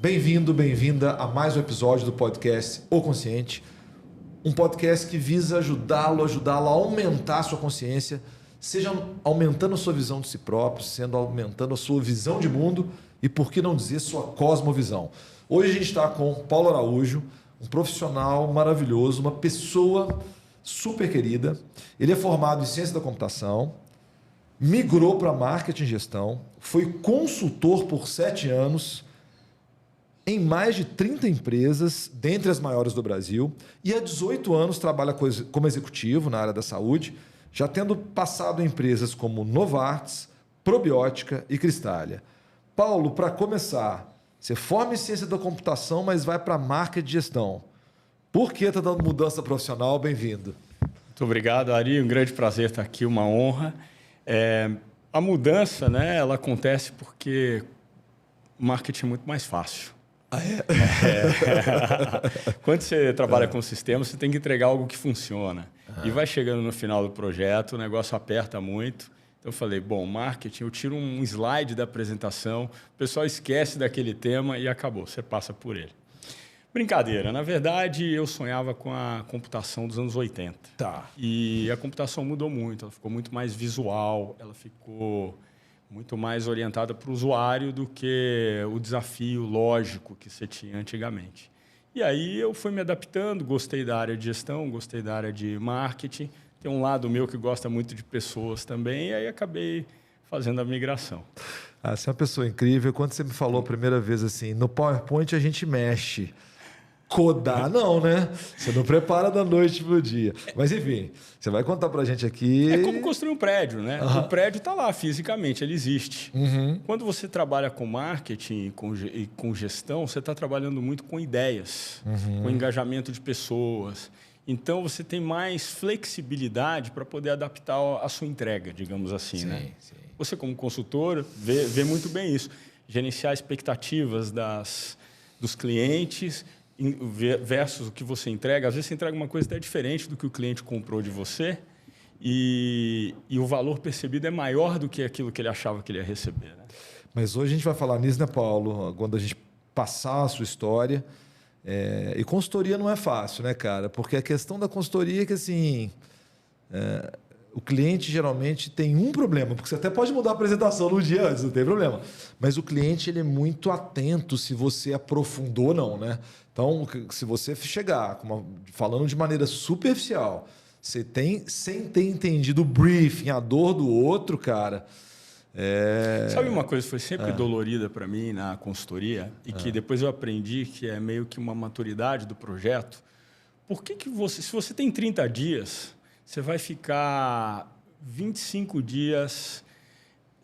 Bem-vindo, bem-vinda a mais um episódio do podcast O Consciente. Um podcast que visa ajudá-lo a aumentar a sua consciência, seja aumentando a sua visão de si próprio, sendo aumentando a sua visão de mundo e, por que não dizer, sua cosmovisão. Hoje a gente está com Paulo Araújo, um profissional maravilhoso, uma pessoa super querida. Ele é formado em ciência da computação, migrou para marketing e gestão, foi consultor por 7 anos em mais de 30 empresas, dentre as maiores do Brasil, e há 18 anos trabalha como executivo na área da saúde, já tendo passado em empresas como Novartis, Probiótica e Cristália. Paulo, para começar, você forma em ciência da computação, mas vai para marketing e gestão. Por que está dando mudança profissional? Bem-vindo. Muito obrigado, Ari. Um grande prazer estar aqui, uma honra. A mudança, né, ela acontece porque o marketing é muito mais fácil. Ah, é? Quando você trabalha com sistema, você tem que entregar algo que funciona. E vai chegando no final do projeto, o negócio aperta muito. Então eu falei, bom, marketing, eu tiro um slide da apresentação, o pessoal esquece daquele tema e acabou, você passa por ele. Brincadeira, na verdade eu sonhava com a computação dos anos 80. Tá. E a computação mudou muito, ela ficou muito mais visual, ela ficou muito mais orientada para o usuário do que o desafio lógico que você tinha antigamente. E aí eu fui me adaptando, gostei da área de gestão, gostei da área de marketing, tem um lado meu que gosta muito de pessoas também, e aí acabei fazendo a migração. Você é uma pessoa incrível. Quando você me falou a primeira vez assim, no PowerPoint a gente mexe. Codar, não, né? Você não prepara da noite para o dia. Mas, enfim, você vai contar para a gente aqui... É como construir um prédio, né? O prédio está lá fisicamente, ele existe. Quando você trabalha com marketing e com gestão, você está trabalhando muito com ideias, com engajamento de pessoas. Então, você tem mais flexibilidade para poder adaptar a sua entrega, digamos assim. Sim, né? sim. Você, como consultor, vê muito bem isso. Gerenciar expectativas dos clientes versus o que você entrega. Às vezes você entrega uma coisa até diferente do que o cliente comprou de você e o valor percebido é maior do que aquilo que ele achava que ele ia receber. Né? Mas hoje a gente vai falar nisso, né, Paulo? Quando a gente passar a sua história. E consultoria não é fácil, né, cara? Porque a questão da consultoria é que, assim, o cliente geralmente tem um problema, porque você até pode mudar a apresentação no dia antes, não tem problema. Mas o cliente ele é muito atento se você aprofundou ou não, né? Então, se você chegar falando de maneira superficial, sem ter entendido o briefing, a dor do outro, cara... Sabe uma coisa que foi sempre dolorida para mim na consultoria e que depois eu aprendi que é meio que uma maturidade do projeto? Por que se você tem 30 dias, você vai ficar 25 dias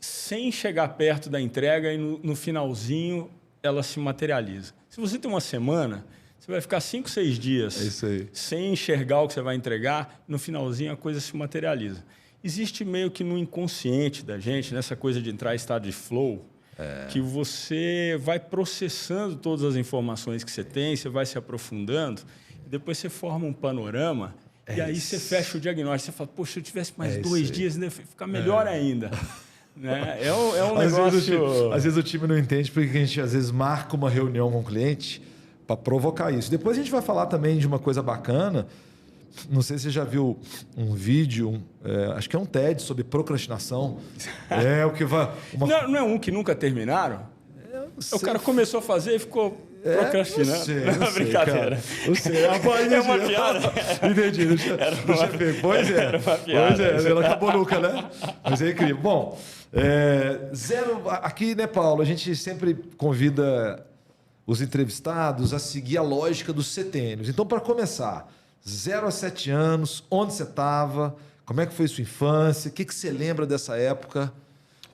sem chegar perto da entrega e no finalzinho ela se materializa? Se você tem uma semana, você vai ficar 5, 6 dias sem enxergar o que você vai entregar, no finalzinho a coisa se materializa. Existe meio que no inconsciente da gente, nessa coisa de entrar em estado de flow, que você vai processando todas as informações que você tem, você vai se aprofundando, e depois você forma um panorama, e aí você fecha o diagnóstico, você fala, poxa, se eu tivesse mais 2 dias, ainda ia ficar melhor ainda. Né? É um negócio... Às vezes o time não entende porque a gente às vezes marca uma reunião com o cliente para provocar isso. Depois a gente vai falar também de uma coisa bacana. Não sei se você já viu um vídeo, acho que é um TED sobre procrastinação. O que vai... Não é um que nunca terminaram? O cara começou a fazer e ficou procrastinando. Não sei, brincadeira. Não sei. É uma piada. Entendi. Deixa eu ver. Pois é. Era uma piada. Ela acabou nunca, né? Mas é incrível. Bom, aqui, né, Paulo, a gente sempre convida os entrevistados a seguir a lógica dos setênios. Então, para começar, 0 a 7 anos, onde você estava, como é que foi sua infância, o que você lembra dessa época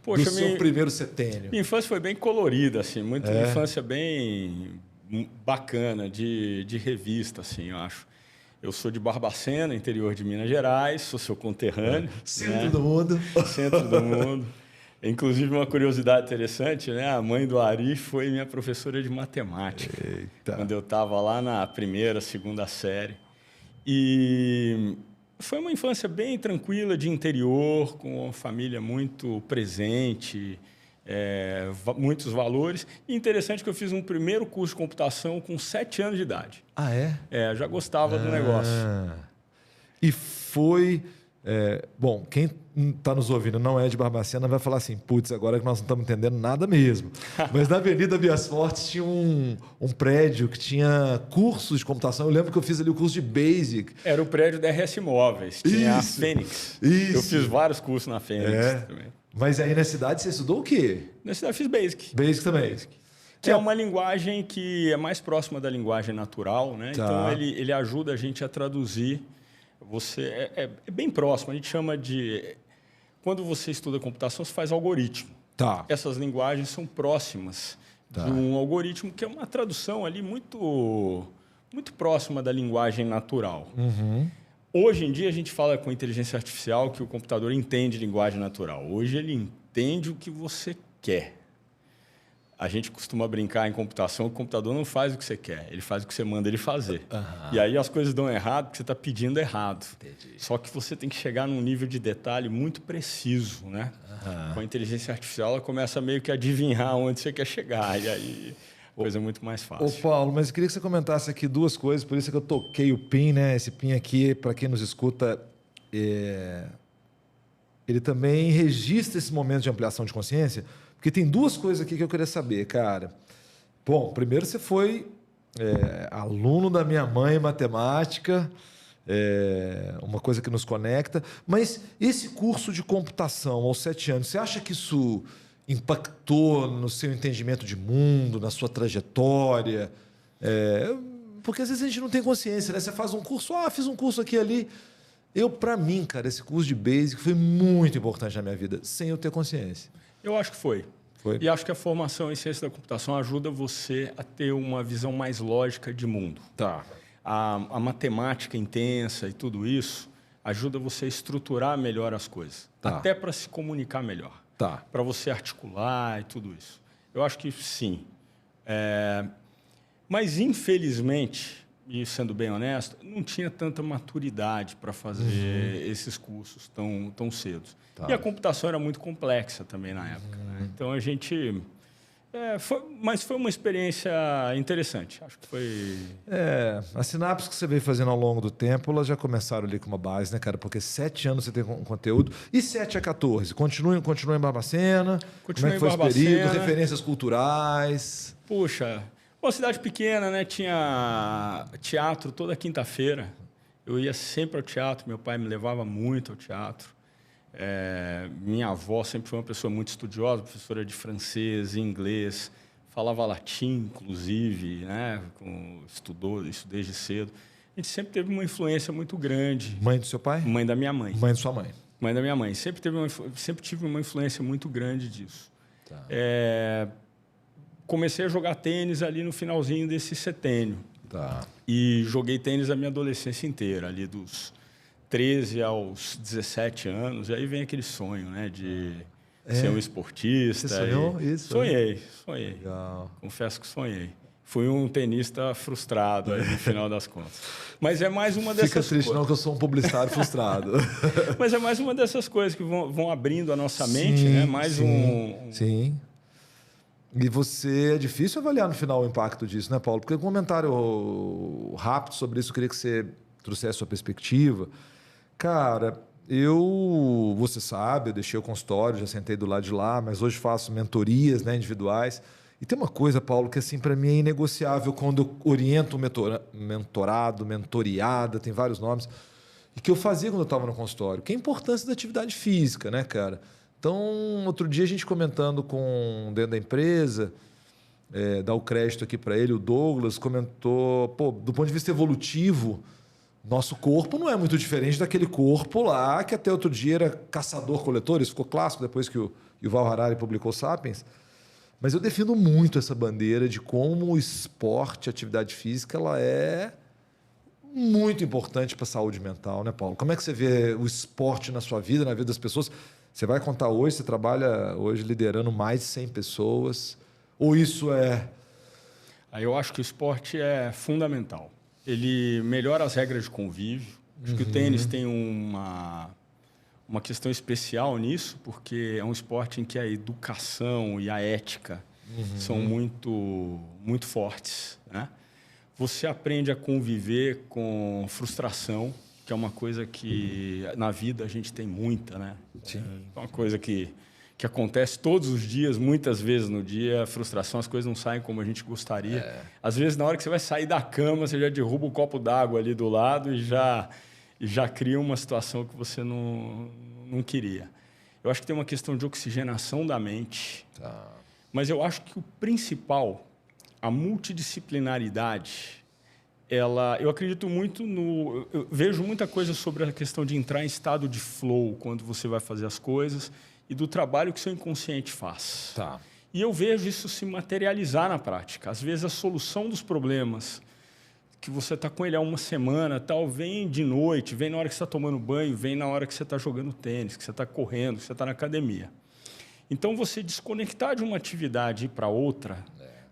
do seu primeiro setênio? Minha infância foi bem colorida, assim, muita infância bem bacana, de revista, assim, eu acho. Eu sou de Barbacena, interior de Minas Gerais, sou seu conterrâneo. Centro do mundo. Centro do mundo. Inclusive, uma curiosidade interessante, né? A mãe do Ari foi minha professora de matemática. Eita. Quando eu estava lá na primeira, segunda série. E foi uma infância bem tranquila, de interior, com uma família muito presente. muitos valores. E interessante que eu fiz um primeiro curso de computação com 7 anos de idade. Ah, é? Eu já gostava do negócio. E foi... bom, quem está nos ouvindo não é de Barbacena vai falar assim, putz, agora que nós não estamos entendendo nada mesmo. Mas na Avenida Bias Fortes tinha um prédio que tinha cursos de computação. Eu lembro que eu fiz ali o curso de Basic. Era o prédio da RS Móveis, tinha Isso, a Fênix. Isso. Eu fiz vários cursos na Fênix também. Mas aí na cidade você estudou o quê? Na cidade eu fiz Basic. Basic também. Que é uma linguagem que é mais próxima da linguagem natural, né? Tá. Então ele ajuda a gente a traduzir. É bem próximo, a gente chama de... Quando você estuda computação, você faz algoritmo. Tá. Essas linguagens são próximas de um algoritmo que é uma tradução ali muito próxima da linguagem natural. Uhum. Hoje em dia, a gente fala com inteligência artificial que o computador entende linguagem natural. Hoje, ele entende o que você quer. A gente costuma brincar em computação que o computador não faz o que você quer, ele faz o que você manda ele fazer. E aí as coisas dão errado porque você está pedindo errado. Entendi. Só que você tem que chegar num nível de detalhe muito preciso, né? Com a inteligência artificial, ela começa meio que a adivinhar onde você quer chegar. E aí a coisa é muito mais fácil. Ô, Paulo, mas eu queria que você comentasse aqui duas coisas, por isso que eu toquei o PIN, né? Esse PIN aqui, para quem nos escuta, ele também registra esse momento de ampliação de consciência. Porque tem duas coisas aqui que eu queria saber, cara. Bom, primeiro você foi aluno da minha mãe em matemática, uma coisa que nos conecta. Mas esse curso de computação aos 7 anos, você acha que isso impactou no seu entendimento de mundo, na sua trajetória? Porque às vezes a gente não tem consciência, né? Você faz um curso, fiz um curso aqui e ali. Para mim, cara, esse curso de Basic foi muito importante na minha vida, sem eu ter consciência. Eu acho que foi. E acho que a formação em ciência da computação ajuda você a ter uma visão mais lógica de mundo. Tá. A matemática intensa e tudo isso ajuda você a estruturar melhor as coisas. Tá. Até para se comunicar melhor. Tá. Para você articular e tudo isso. Eu acho que sim. Mas, infelizmente, e sendo bem honesto, não tinha tanta maturidade para fazer esses cursos tão cedo. Tá. E a computação era muito complexa também na época. Né? Então, a gente... mas foi uma experiência interessante. Acho que foi... As sinapses que você veio fazendo ao longo do tempo, elas já começaram ali com uma base, né, cara? Porque 7 anos você tem conteúdo. E 7 a 14? Continua em Barbacena? Como é que foi esse período? Referências culturais? Puxa... Uma cidade pequena, né? Tinha teatro toda quinta-feira. Eu ia sempre ao teatro, meu pai me levava muito ao teatro. Minha avó sempre foi uma pessoa muito estudiosa, professora de francês, inglês, falava latim, inclusive, né? Estudou isso desde cedo. A gente sempre teve uma influência muito grande. Mãe do seu pai? Mãe da minha mãe. Mãe da sua mãe. Mãe da minha mãe. Sempre tive uma influência muito grande disso. Tá. Comecei a jogar tênis ali no finalzinho desse setênio. Tá. E joguei tênis a minha adolescência inteira, ali dos 13 aos 17 anos. E aí vem aquele sonho, né, de ser um esportista. Você sonhou isso? Sonhei. Legal. Confesso que sonhei. Fui um tenista frustrado aí, no final das contas. Mas é mais uma dessas coisas. Fica triste não que eu sou um publicitário frustrado. Mas é mais uma dessas coisas que vão abrindo a nossa mente, né? Sim. E é difícil avaliar no final o impacto disso, né, Paulo? Porque um comentário rápido sobre isso, eu queria que você trouxesse a sua perspectiva. Cara, você sabe, eu deixei o consultório, já sentei do lado de lá, mas hoje faço mentorias, né, individuais. E tem uma coisa, Paulo, que assim, para mim é inegociável quando eu oriento mentorado, mentoriada, tem vários nomes, e que eu fazia quando eu estava no consultório, que é a importância da atividade física, né, cara? Então, outro dia a gente comentando dentro da empresa, dar o crédito aqui para ele, o Douglas comentou, do ponto de vista evolutivo, nosso corpo não é muito diferente daquele corpo lá que até outro dia era caçador-coletor, isso ficou clássico depois que o Yuval Harari publicou Sapiens. Mas eu defendo muito essa bandeira de como o esporte, a atividade física, ela é muito importante para a saúde mental, né, Paulo? Como é que você vê o esporte na sua vida, na vida das pessoas? Você vai contar hoje, você trabalha hoje liderando mais de 100 pessoas, ou isso Eu acho que o esporte é fundamental. Ele melhora as regras de convívio. Acho que o tênis tem uma questão especial nisso, porque é um esporte em que a educação e a ética são muito fortes, né? Você aprende a conviver com frustração, que é uma coisa que na vida a gente tem muita, né? Sim. É uma coisa que acontece todos os dias, muitas vezes no dia, a frustração, as coisas não saem como a gente gostaria. Às vezes, na hora que você vai sair da cama, você já derruba um copo d'água ali do lado e já cria uma situação que você não queria. Eu acho que tem uma questão de oxigenação da mente, mas eu acho que o principal, a multidisciplinaridade, eu acredito muito eu vejo muita coisa sobre a questão de entrar em estado de flow quando você vai fazer as coisas e do trabalho que seu inconsciente faz. Tá. E eu vejo isso se materializar na prática. Às vezes, a solução dos problemas que você está com ele há uma semana, tal, vem de noite, vem na hora que você está tomando banho, vem na hora que você está jogando tênis, que você está correndo, que você está na academia. Então, você desconectar de uma atividade e ir para outra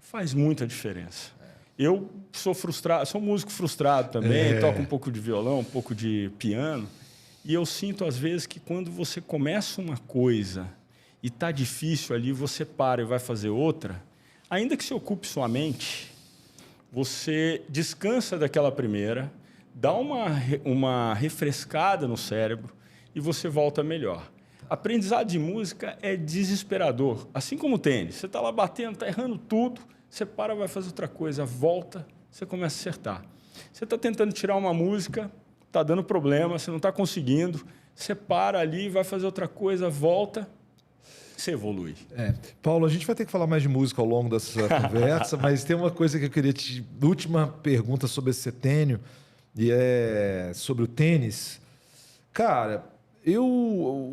faz muita diferença. Eu sou frustrado, sou músico frustrado também, toco um pouco de violão, um pouco de piano, e eu sinto, às vezes, que quando você começa uma coisa e está difícil ali, você para e vai fazer outra, ainda que se ocupe sua mente, você descansa daquela primeira, dá uma refrescada no cérebro e você volta melhor. Aprendizado de música é desesperador, assim como o tênis. Você está lá batendo, está errando tudo, você para, vai fazer outra coisa, volta, você começa a acertar. Você está tentando tirar uma música, está dando problema, você não está conseguindo, você para ali, vai fazer outra coisa, volta, você evolui. Paulo, a gente vai ter que falar mais de música ao longo dessa conversa, mas tem uma coisa que eu queria última pergunta sobre esse setênio, e é sobre o tênis. Cara,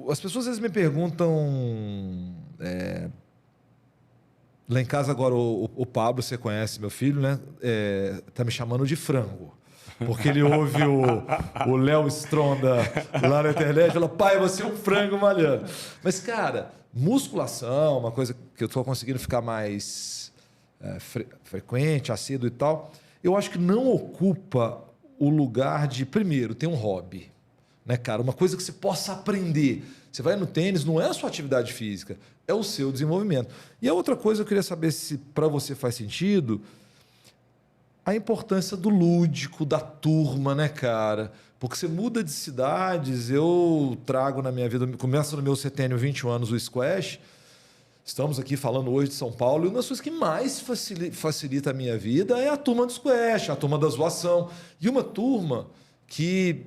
as pessoas às vezes me perguntam... Lá em casa agora o Pablo, você conhece meu filho, né? Tá me chamando de frango. Porque ele ouve o Léo Stronda lá na internet e fala, pai, você é um frango malhando. Mas, cara, musculação, uma coisa que eu estou conseguindo ficar mais frequente, assíduo e tal, eu acho que não ocupa o lugar de, primeiro, ter um hobby. Né, cara? Uma coisa que você possa aprender. Você vai no tênis, não é a sua atividade física, é o seu desenvolvimento. E a outra coisa, eu queria saber se para você faz sentido a importância do lúdico, da turma, né, cara? Porque você muda de cidades, eu trago na minha vida, começo no meu setênio 21 anos o squash, estamos aqui falando hoje de São Paulo, e uma das coisas que mais facilita a minha vida é a turma do squash, a turma da zoação. E uma turma que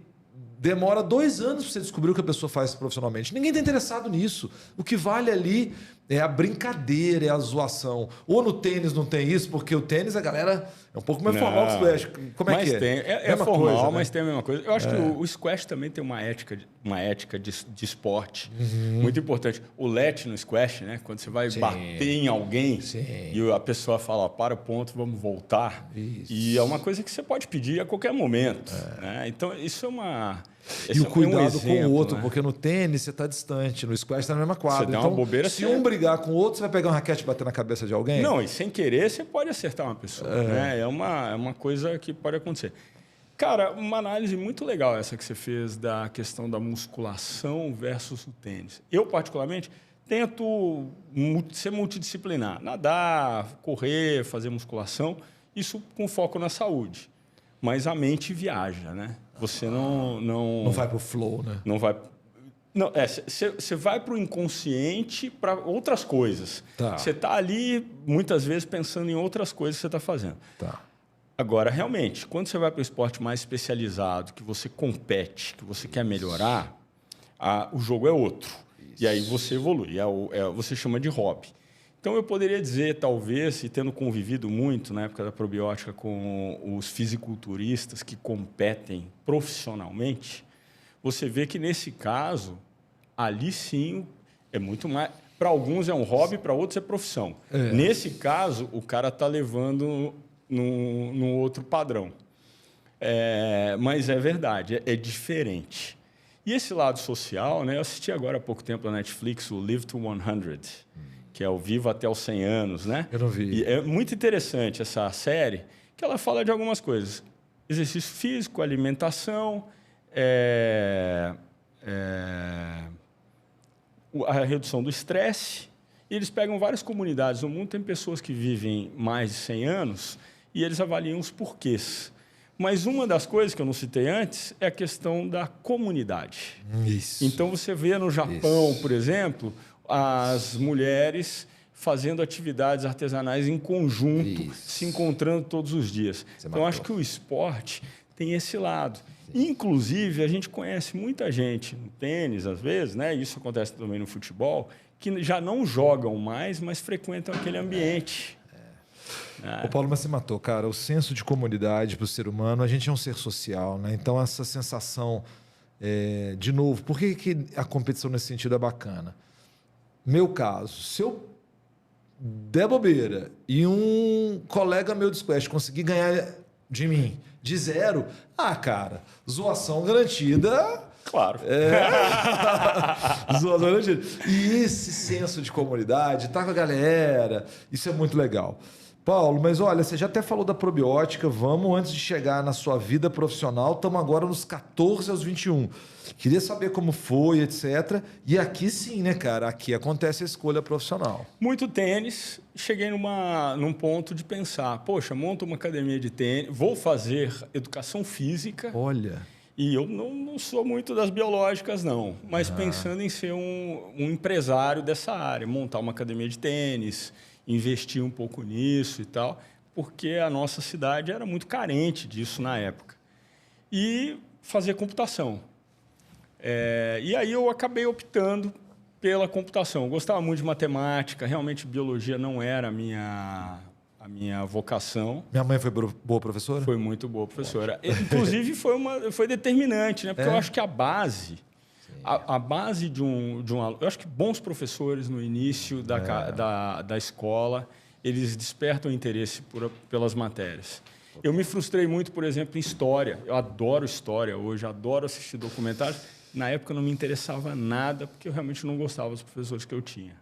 demora 2 anos para você descobrir o que a pessoa faz profissionalmente. Ninguém está interessado nisso. O que vale ali é a brincadeira, é a zoação. Ou no tênis não tem isso, porque o tênis a galera é um pouco mais formal que o squash. Como é que é? É formal, coisa, né? Mas tem a mesma coisa. Eu acho que o squash também tem uma ética de esporte muito importante. O let no squash, né? Quando você vai bater em alguém e a pessoa fala, para o ponto, vamos voltar. Isso. E é uma coisa que você pode pedir a qualquer momento. Né? Então, isso é uma... E o cuidado com o outro, né? Porque no tênis você está distante, no squash está na mesma quadra. Você dá então, uma bobeira, se um brigar com o outro, você vai pegar um raquete e bater na cabeça de alguém? Não, e sem querer você pode acertar uma pessoa. Né? É uma coisa que pode acontecer. Cara, uma análise muito legal essa que você fez da questão da musculação versus o tênis. Eu, particularmente, tento ser multidisciplinar. Nadar, correr, fazer musculação, isso com foco na saúde. Mas a mente viaja, né? Você não vai para o flow, né? Não vai... Não, você vai para o inconsciente para outras coisas. Tá. Você está ali, muitas vezes, pensando em outras coisas que você está fazendo. Tá. Agora, realmente, quando você vai para o esporte mais especializado, que você compete, que você quer melhorar, o jogo é outro. Isso. E aí você evolui. Você chama de hobby. Então, eu poderia dizer, talvez, e tendo convivido muito na época da probiótica com os fisiculturistas que competem profissionalmente, você vê que, nesse caso, ali sim é muito mais... Para alguns é um hobby, para outros é profissão. Nesse caso, o cara está levando num outro padrão. Mas é verdade, é diferente. E esse lado social, né? Eu assisti agora há pouco tempo na Netflix o Live to 100, que é o Viva até os 100 anos, né? Eu não vi. E é muito interessante essa série, que ela fala de algumas coisas. Exercício físico, alimentação, a redução do estresse. E eles pegam várias comunidades no mundo, tem pessoas que vivem mais de 100 anos e eles avaliam os porquês. Mas uma das coisas que eu não citei antes é a questão da comunidade. Isso. Então, você vê no Japão, por exemplo, as mulheres fazendo atividades artesanais em conjunto, se encontrando todos os dias. Então, acho que o esporte tem esse lado. Inclusive, a gente conhece muita gente no tênis, às vezes, né? Isso acontece também no futebol, que já não jogam mais, mas frequentam aquele ambiente. Ô Paulo, mas você matou, cara. O senso de comunidade para o ser humano, a gente é um ser social, né? Então, essa sensação, de novo, por que a competição nesse sentido é bacana? Meu caso, se eu der bobeira e um colega meu de squash conseguir ganhar de mim de 0, cara, zoação garantida. Claro. Zoação garantida. E esse senso de comunidade, tá com a galera, isso é muito legal. Paulo, mas olha, você já até falou da probiótica, vamos, antes de chegar na sua vida profissional, estamos agora nos 14 aos 21. Queria saber como foi, etc. E aqui sim, né, cara? Aqui acontece a escolha profissional. Muito tênis. Cheguei num ponto de pensar, poxa, monto uma academia de tênis, vou fazer educação física. Olha. E eu não sou muito das biológicas, não. Mas pensando em ser um empresário dessa área, montar uma academia de tênis, investir um pouco nisso e tal, porque a nossa cidade era muito carente disso na época. E fazer computação. E aí eu acabei optando pela computação. Eu gostava muito de matemática, realmente biologia não era a minha vocação. Minha mãe foi boa professora? Foi muito boa professora. Inclusive, foi determinante, né? Porque eu acho que a base... A base de um aluno... Eu acho que bons professores no início da escola, eles despertam interesse pelas matérias. Eu me frustrei muito, por exemplo, em história. Eu adoro história hoje, adoro assistir documentários. Na época, não me interessava nada, porque eu realmente não gostava dos professores que eu tinha.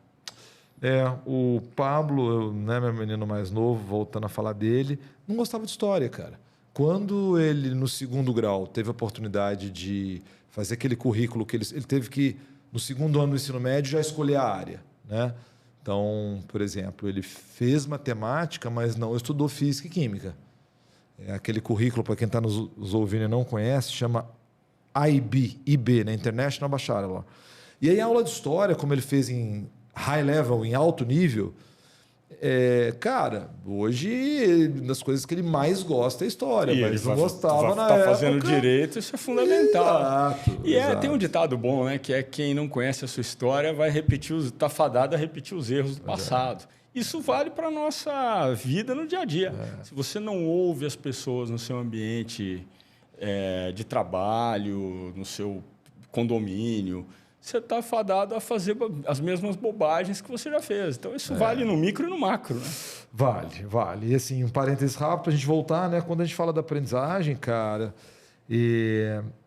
O Pablo, né, meu menino mais novo, voltando a falar dele, não gostava de história, cara. Quando ele, no 2º grau, teve a oportunidade de fazer aquele currículo que ele teve que, no 2º ano do ensino médio, já escolher a área, né? Então, por exemplo, ele fez matemática, mas não estudou física e química. Aquele currículo, para quem está nos ouvindo e não conhece, chama IB, né? International Bachelor. E aí a aula de história, como ele fez em high level, em alto nível, cara, hoje das coisas que ele mais gosta é história, mas ele não gostava na época. Fazendo direito, isso é fundamental. Exato, exato. Tem um ditado bom, né, que é quem não conhece a sua história vai está fadado a repetir os erros do passado. Isso vale para a nossa vida no dia a dia. Se você não ouve as pessoas no seu ambiente de trabalho, no seu condomínio, você está fadado a fazer as mesmas bobagens que você já fez. Então, isso vale no micro e no macro, né? Vale. E assim, um parênteses rápido para a gente voltar, né? Quando a gente fala da aprendizagem, cara,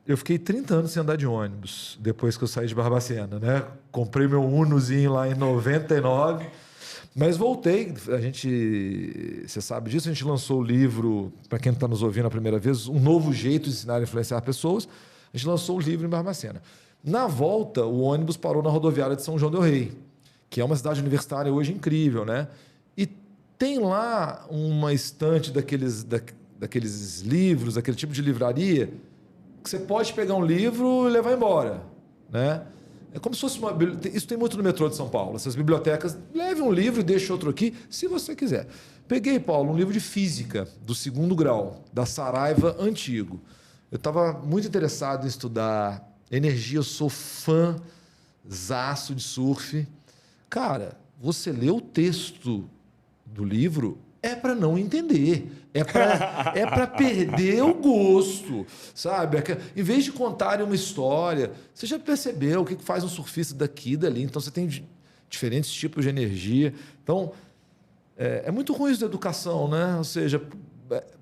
eu fiquei 30 anos sem andar de ônibus depois que eu saí de Barbacena, né? Comprei meu Unozinho lá em 99, mas voltei. Você sabe disso, a gente lançou o livro, para quem está nos ouvindo a primeira vez, Um Novo Jeito de Ensinar e Influenciar Pessoas. A gente lançou o livro em Barbacena. Na volta, o ônibus parou na rodoviária de São João del Rei, que é uma cidade universitária hoje incrível, né? E tem lá uma estante daqueles livros, aquele tipo de livraria, que você pode pegar um livro e levar embora, né? É como se fosse isso tem muito no metrô de São Paulo. Essas bibliotecas, leve um livro e deixe outro aqui, se você quiser. Peguei, Paulo, um livro de física, do 2º grau, da Saraiva Antigo. Eu estava muito interessado em estudar energia, eu sou fãzaço de surf. Cara, você lê o texto do livro, é para não entender. É para perder o gosto, sabe? Em vez de contarem uma história, você já percebeu o que faz um surfista daqui e dali. Então, você tem diferentes tipos de energia. Então, é muito ruim isso da educação, né? Ou seja,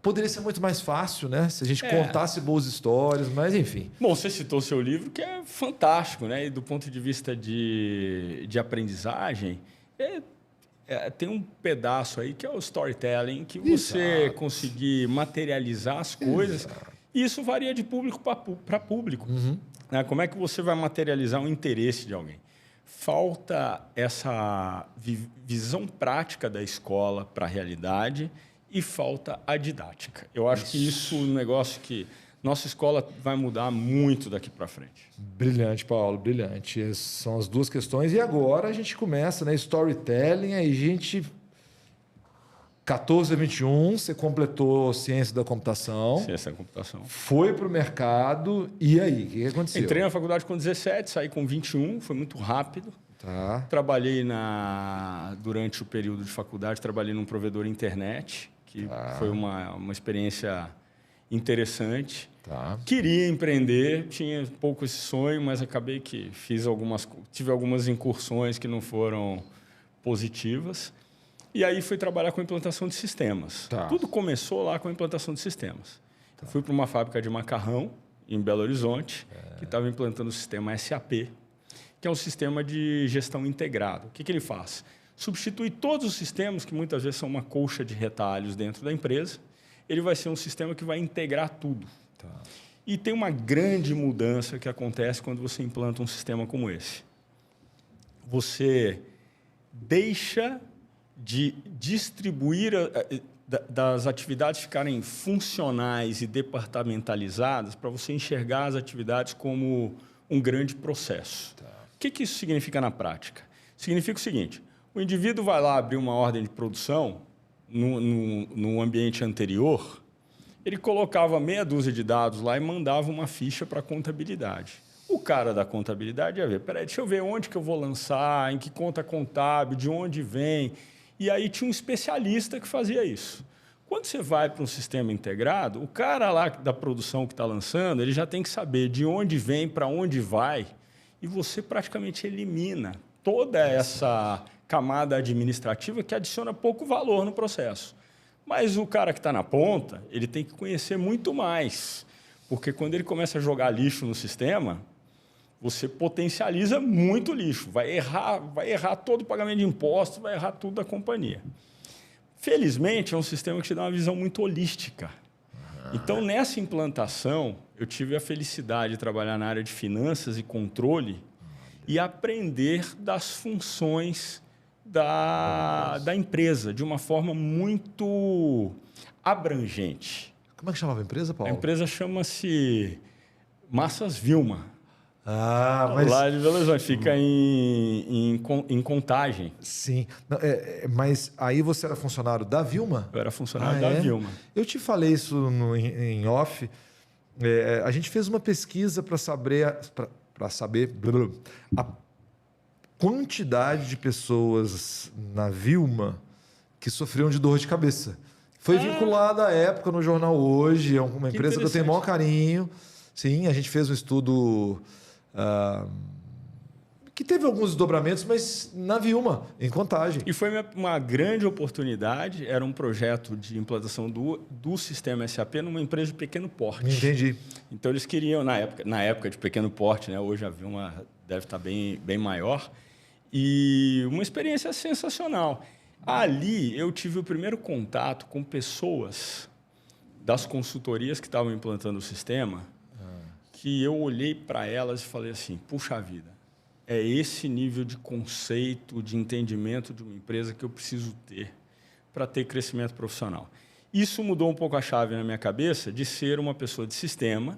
poderia ser muito mais fácil, né? Se a gente contasse boas histórias, mas enfim. Bom, você citou o seu livro, que é fantástico, né? E do ponto de vista de aprendizagem, tem um pedaço aí que é o storytelling, que você conseguir materializar as coisas. E isso varia de público para público. né? Como é que você vai materializar o interesse de alguém? Falta essa visão prática da escola para a realidade e falta a didática. Eu acho que isso é um negócio que nossa escola vai mudar muito daqui para frente. Brilhante, Paulo, brilhante. Essas são as duas questões. E agora a gente começa, né? Storytelling, aí a gente... 14 a 21, você completou ciência da computação. Ciência da computação. Foi para o mercado. E aí, o que aconteceu? Entrei na faculdade com 17, saí com 21, foi muito rápido. Tá. Trabalhei durante o período de faculdade, trabalhei num provedor internet, que foi uma experiência interessante. Tá. Queria empreender, tinha pouco esse sonho, mas acabei que tive algumas incursões que não foram positivas. E aí fui trabalhar com implantação de sistemas. Tá. Tudo começou lá com a implantação de sistemas. Tá. Fui para uma fábrica de macarrão em Belo Horizonte, que estava implantando o sistema SAP, que é um sistema de gestão integrado. O que ele faz? Substitui todos os sistemas, que muitas vezes são uma colcha de retalhos dentro da empresa. Ele vai ser um sistema que vai integrar tudo. Tá. E tem uma grande mudança que acontece quando você implanta um sistema como esse. Você deixa de distribuir das atividades ficarem funcionais e departamentalizadas para você enxergar as atividades como um grande processo. Tá. O que isso significa na prática? Significa o seguinte, o indivíduo vai lá abrir uma ordem de produção no ambiente anterior, ele colocava meia dúzia de dados lá e mandava uma ficha para a contabilidade. O cara da contabilidade ia ver, peraí, deixa eu ver onde que eu vou lançar, em que conta contábil, de onde vem. E aí tinha um especialista que fazia isso. Quando você vai para um sistema integrado, o cara lá da produção que está lançando, ele já tem que saber de onde vem, para onde vai, e você praticamente elimina toda essa camada administrativa que adiciona pouco valor no processo. Mas o cara que está na ponta, ele tem que conhecer muito mais, porque quando ele começa a jogar lixo no sistema, você potencializa muito lixo, vai errar todo o pagamento de impostos, vai errar tudo da companhia. Felizmente, é um sistema que te dá uma visão muito holística. Então, nessa implantação, eu tive a felicidade de trabalhar na área de finanças e controle e aprender das funções da empresa de uma forma muito abrangente. Como é que chamava a empresa, Paulo? A empresa chama-se Massas Vilma. Mas... Lá de Belo Horizonte, fica em Contagem. Sim. Não, mas aí você era funcionário da Vilma? Eu era funcionário da Vilma. Eu te falei isso em off. A gente fez uma pesquisa para saber a quantidade de pessoas na Vilma que sofriam de dor de cabeça. Foi vinculada à época no jornal Hoje, é uma empresa que eu tenho o maior carinho. Sim, a gente fez um estudo que teve alguns desdobramentos, mas na Vilma, em Contagem. E foi uma grande oportunidade, era um projeto de implantação do sistema SAP numa empresa de pequeno porte. Entendi. Então, eles queriam, na época de pequeno porte, né, hoje a Vilma deve estar bem maior, e uma experiência sensacional. Ali, eu tive o primeiro contato com pessoas das consultorias que estavam implantando o sistema, que eu olhei para elas e falei assim, puxa vida, é esse nível de conceito, de entendimento de uma empresa que eu preciso ter para ter crescimento profissional. Isso mudou um pouco a chave na minha cabeça de ser uma pessoa de sistema,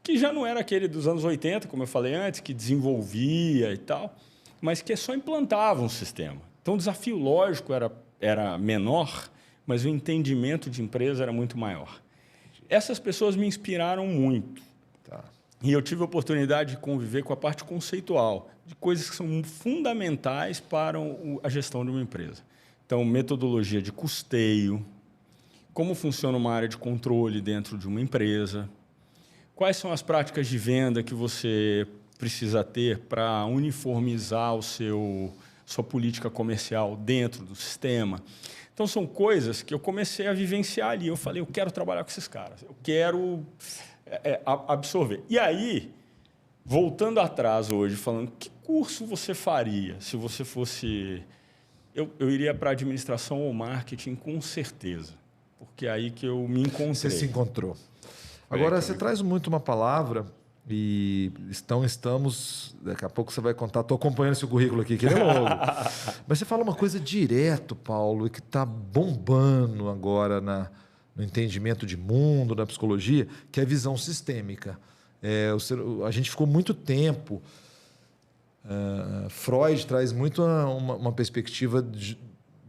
que já não era aquele dos anos 80, como eu falei antes, que desenvolvia e tal, mas que só implantava um sistema. Então, o desafio lógico era menor, mas o entendimento de empresa era muito maior. Essas pessoas me inspiraram muito. Tá. E eu tive a oportunidade de conviver com a parte conceitual, de coisas que são fundamentais para a gestão de uma empresa. Então, metodologia de custeio, como funciona uma área de controle dentro de uma empresa, quais são as práticas de venda que você precisa ter para uniformizar sua política comercial dentro do sistema. Então, são coisas que eu comecei a vivenciar ali. Eu falei, eu quero trabalhar com esses caras, eu quero absorver. E aí, voltando atrás hoje, falando, que curso você faria se você fosse... Eu iria para administração ou marketing, com certeza, porque é aí que eu me encontrei. Você se encontrou. Agora, você traz muito uma palavra E estamos... Daqui a pouco você vai contar. Estou acompanhando seu currículo aqui, que ele é longo. Mas você fala uma coisa direto, Paulo, e que está bombando agora no entendimento de mundo, na psicologia, que é a visão sistêmica. A gente ficou muito tempo... Freud traz muito uma perspectiva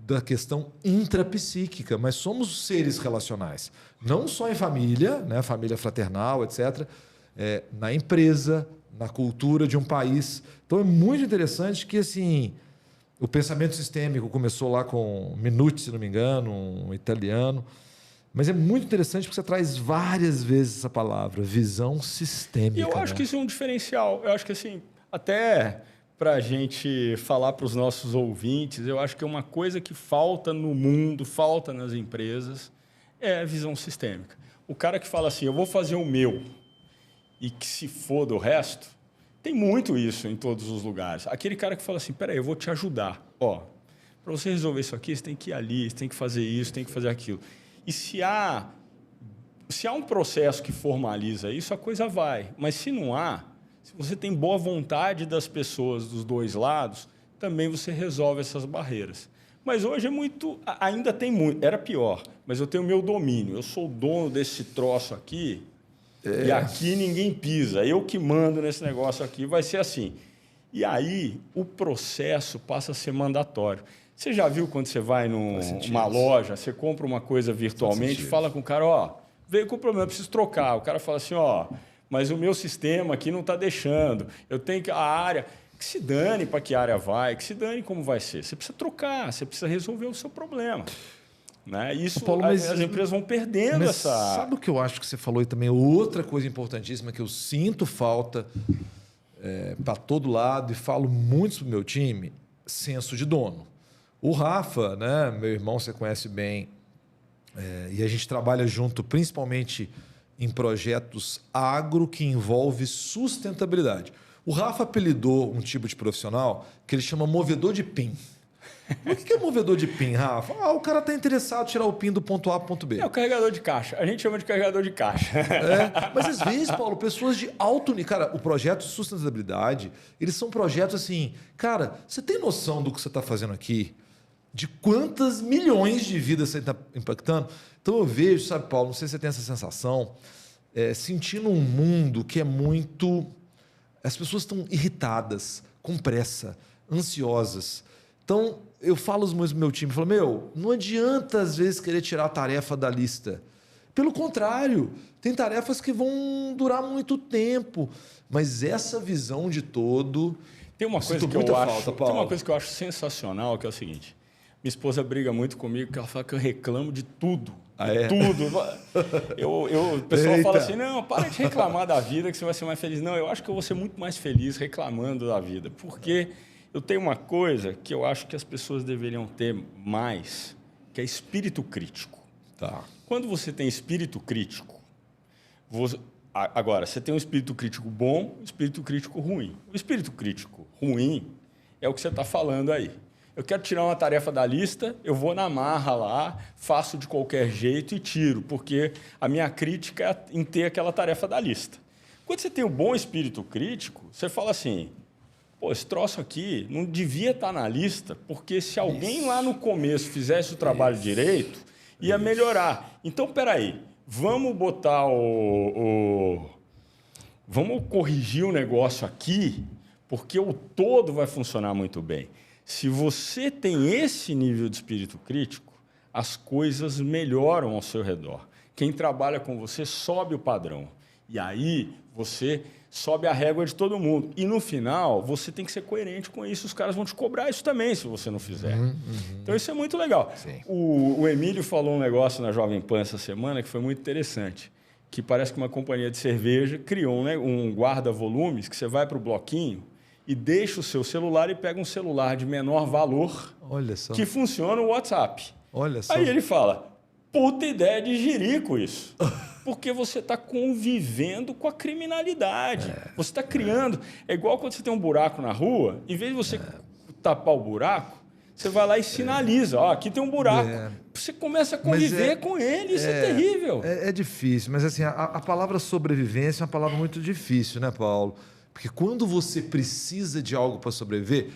da questão intrapsíquica, mas somos seres relacionais. Não só em família, né, família fraternal, etc., na empresa, na cultura de um país. Então é muito interessante que assim, o pensamento sistêmico começou lá com Minucci, se não me engano, um italiano, mas é muito interessante porque você traz várias vezes essa palavra, visão sistêmica. E eu acho que isso é um diferencial. Eu acho que assim, até para a gente falar para os nossos ouvintes, eu acho que é uma coisa que falta no mundo, falta nas empresas, é a visão sistêmica. O cara que fala assim, eu vou fazer o meu e que se foda o resto, tem muito isso em todos os lugares. Aquele cara que fala assim, peraí, eu vou te ajudar. Ó, para você resolver isso aqui, você tem que ir ali, você tem que fazer isso, tem que fazer aquilo. E se há um processo que formaliza isso, a coisa vai. Mas se não há, se você tem boa vontade das pessoas dos dois lados, também você resolve essas barreiras. Mas hoje é muito... Ainda tem muito. Era pior, mas eu tenho o meu domínio. Eu sou o dono desse troço aqui e aqui ninguém pisa. Eu que mando nesse negócio aqui, vai ser assim. E aí o processo passa a ser mandatório. Você já viu quando você vai numa loja, você compra uma coisa virtualmente, fala com o cara, ó, veio com o problema, eu preciso trocar. O cara fala assim, ó, mas o meu sistema aqui não está deixando. Eu tenho que... A área... Que se dane para que área vai, que se dane como vai ser. Você precisa trocar, você precisa resolver o seu problema. Né? Isso, Paulo, as empresas vão perdendo essa... Sabe o que eu acho que você falou e também outra coisa importantíssima que eu sinto falta para todo lado e falo muito para o meu time? Senso de dono. O Rafa, né, meu irmão, você conhece bem, e a gente trabalha junto principalmente em projetos agro que envolve sustentabilidade. O Rafa apelidou um tipo de profissional que ele chama movedor de PIN. O que é movedor de PIN, Rafa? O cara está interessado em tirar o PIN do ponto A para o ponto B. É o carregador de caixa. A gente chama de carregador de caixa. Mas às vezes, Paulo, pessoas de alto nível... Cara, o projeto de sustentabilidade, eles são projetos assim... Cara, você tem noção do que você está fazendo aqui? De quantas milhões de vidas você está impactando? Então eu vejo, sabe, Paulo, não sei se você tem essa sensação, sentindo um mundo que é muito... As pessoas estão irritadas, com pressa, ansiosas. Então, eu falo para o meu time, falo, não adianta às vezes querer tirar a tarefa da lista. Pelo contrário, tem tarefas que vão durar muito tempo. Mas essa visão de todo... Tem uma coisa que eu acho sensacional, que é o seguinte. Minha esposa briga muito comigo, porque ela fala que eu reclamo de tudo. Tudo. O pessoal fala assim, não, para de reclamar da vida que você vai ser mais feliz. Não, eu acho que eu vou ser muito mais feliz reclamando da vida. Porque eu tenho uma coisa que eu acho que as pessoas deveriam ter mais, que é espírito crítico. Tá. Quando você tem espírito crítico, agora, você tem um espírito crítico bom e um espírito crítico ruim. O espírito crítico ruim é o que você está falando aí. Eu quero tirar uma tarefa da lista, eu vou na marra lá, faço de qualquer jeito e tiro, porque a minha crítica é em ter aquela tarefa da lista. Quando você tem um bom espírito crítico, você fala assim, pô, esse troço aqui não devia estar na lista, porque se alguém lá no começo fizesse o trabalho direito, ia melhorar. Então, peraí, vamos botar vamos corrigir o negócio aqui, porque o todo vai funcionar muito bem. Se você tem esse nível de espírito crítico, as coisas melhoram ao seu redor. Quem trabalha com você sobe o padrão. E aí você sobe a régua de todo mundo. E no final, você tem que ser coerente com isso. Os caras vão te cobrar isso também, se você não fizer. Então, isso é muito legal. O Emílio falou um negócio na Jovem Pan essa semana que foi muito interessante. Que parece que uma companhia de cerveja criou um guarda-volumes que você vai para o bloquinho e deixa o seu celular e pega um celular de menor valor que funciona o WhatsApp. Olha só. Aí ele fala, puta ideia de jirico isso. Porque você está convivendo com a criminalidade. Você está criando... É igual quando você tem um buraco na rua, em vez de você tapar o buraco, Você vai lá e sinaliza, ó, aqui tem um buraco. Você começa a conviver com ele, isso é terrível. É difícil, mas assim, a palavra sobrevivência é uma palavra muito difícil, né, Paulo? Porque quando você precisa de algo para sobreviver,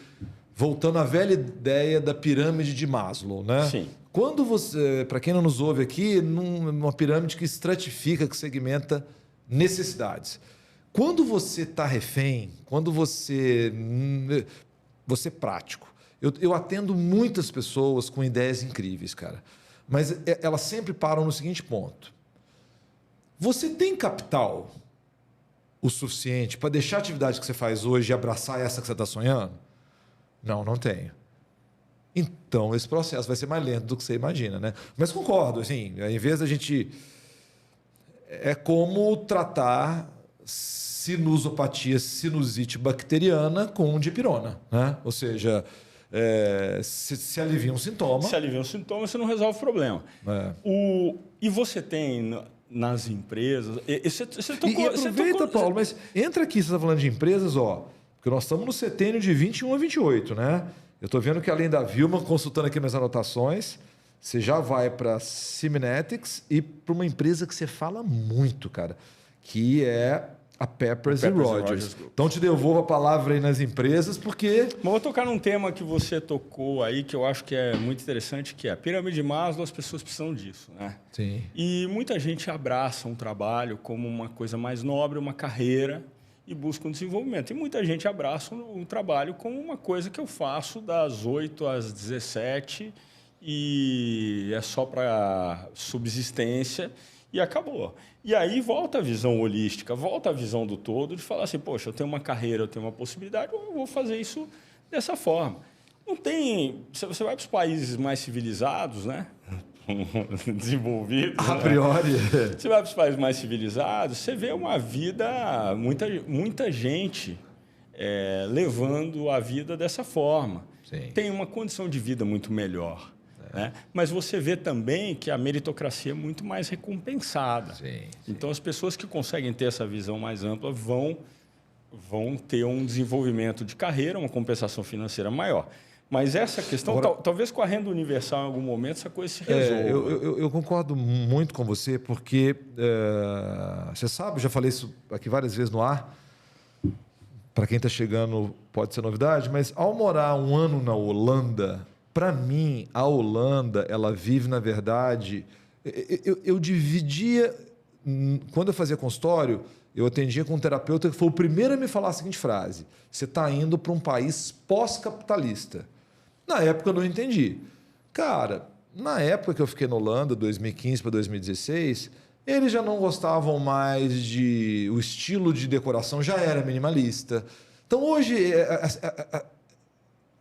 voltando à velha ideia da pirâmide de Maslow, né? Sim. Quando você, para quem não nos ouve aqui, numa pirâmide que estratifica, que segmenta necessidades. Quando você está refém, quando você é prático. Eu atendo muitas pessoas com ideias incríveis, cara. Mas elas sempre param no seguinte ponto. Você tem capital o suficiente para deixar a atividade que você faz hoje e abraçar essa que você está sonhando? Não, não tenho. Então, esse processo vai ser mais lento do que você imagina, né? Mas concordo, assim, em vez da gente... É como tratar sinusopatia, sinusite bacteriana com dipirona, né? Ou seja... se alivia um sintoma. Se alivia um sintoma, você não resolve o problema. E você tem nas empresas... Aproveita, Paulo, mas entra aqui, você está falando de empresas, porque nós estamos no setênio de 21 a 28, né? Eu estou vendo que além da Vilma, consultando aqui minhas anotações, você já vai para a Siminetics e para uma empresa que você fala muito, cara, que é... a Peppers e Rogers. Então, te devolvo a palavra aí nas empresas, porque... Mas vou tocar num tema que você tocou aí, que eu acho que é muito interessante, que é a pirâmide de Maslow, as pessoas precisam disso, né? Sim. E muita gente abraça um trabalho como uma coisa mais nobre, uma carreira, e busca um desenvolvimento. E muita gente abraça um trabalho como uma coisa que eu faço das 8 às 17 e é só para subsistência e acabou. E aí volta a visão holística, volta a visão do todo, de falar assim, poxa, eu tenho uma carreira, eu tenho uma possibilidade, eu vou fazer isso dessa forma. Não tem... Você vai para os países mais civilizados, né? Desenvolvidos. A priori. Né? Você vai para os países mais civilizados, você vê uma vida, muita gente levando a vida dessa forma. Sim. Tem uma condição de vida muito melhor. Né? Mas você vê também que a meritocracia é muito mais recompensada. Sim. Então, as pessoas que conseguem ter essa visão mais ampla vão ter um desenvolvimento de carreira, uma compensação financeira maior. Mas essa questão, talvez com a renda universal, em algum momento, essa coisa se resolva. Eu concordo muito com você, porque você sabe, eu já falei isso aqui várias vezes no ar, para quem está chegando pode ser novidade, mas ao morar um ano na Holanda... Para mim, a Holanda, ela vive, na verdade... Eu dividia... Quando eu fazia consultório, eu atendia com um terapeuta que foi o primeiro a me falar a seguinte frase: você está indo para um país pós-capitalista. Na época, eu não entendi. Cara, na época que eu fiquei na Holanda, 2015 para 2016, eles já não gostavam mais de... O estilo de decoração já era minimalista. Então, hoje...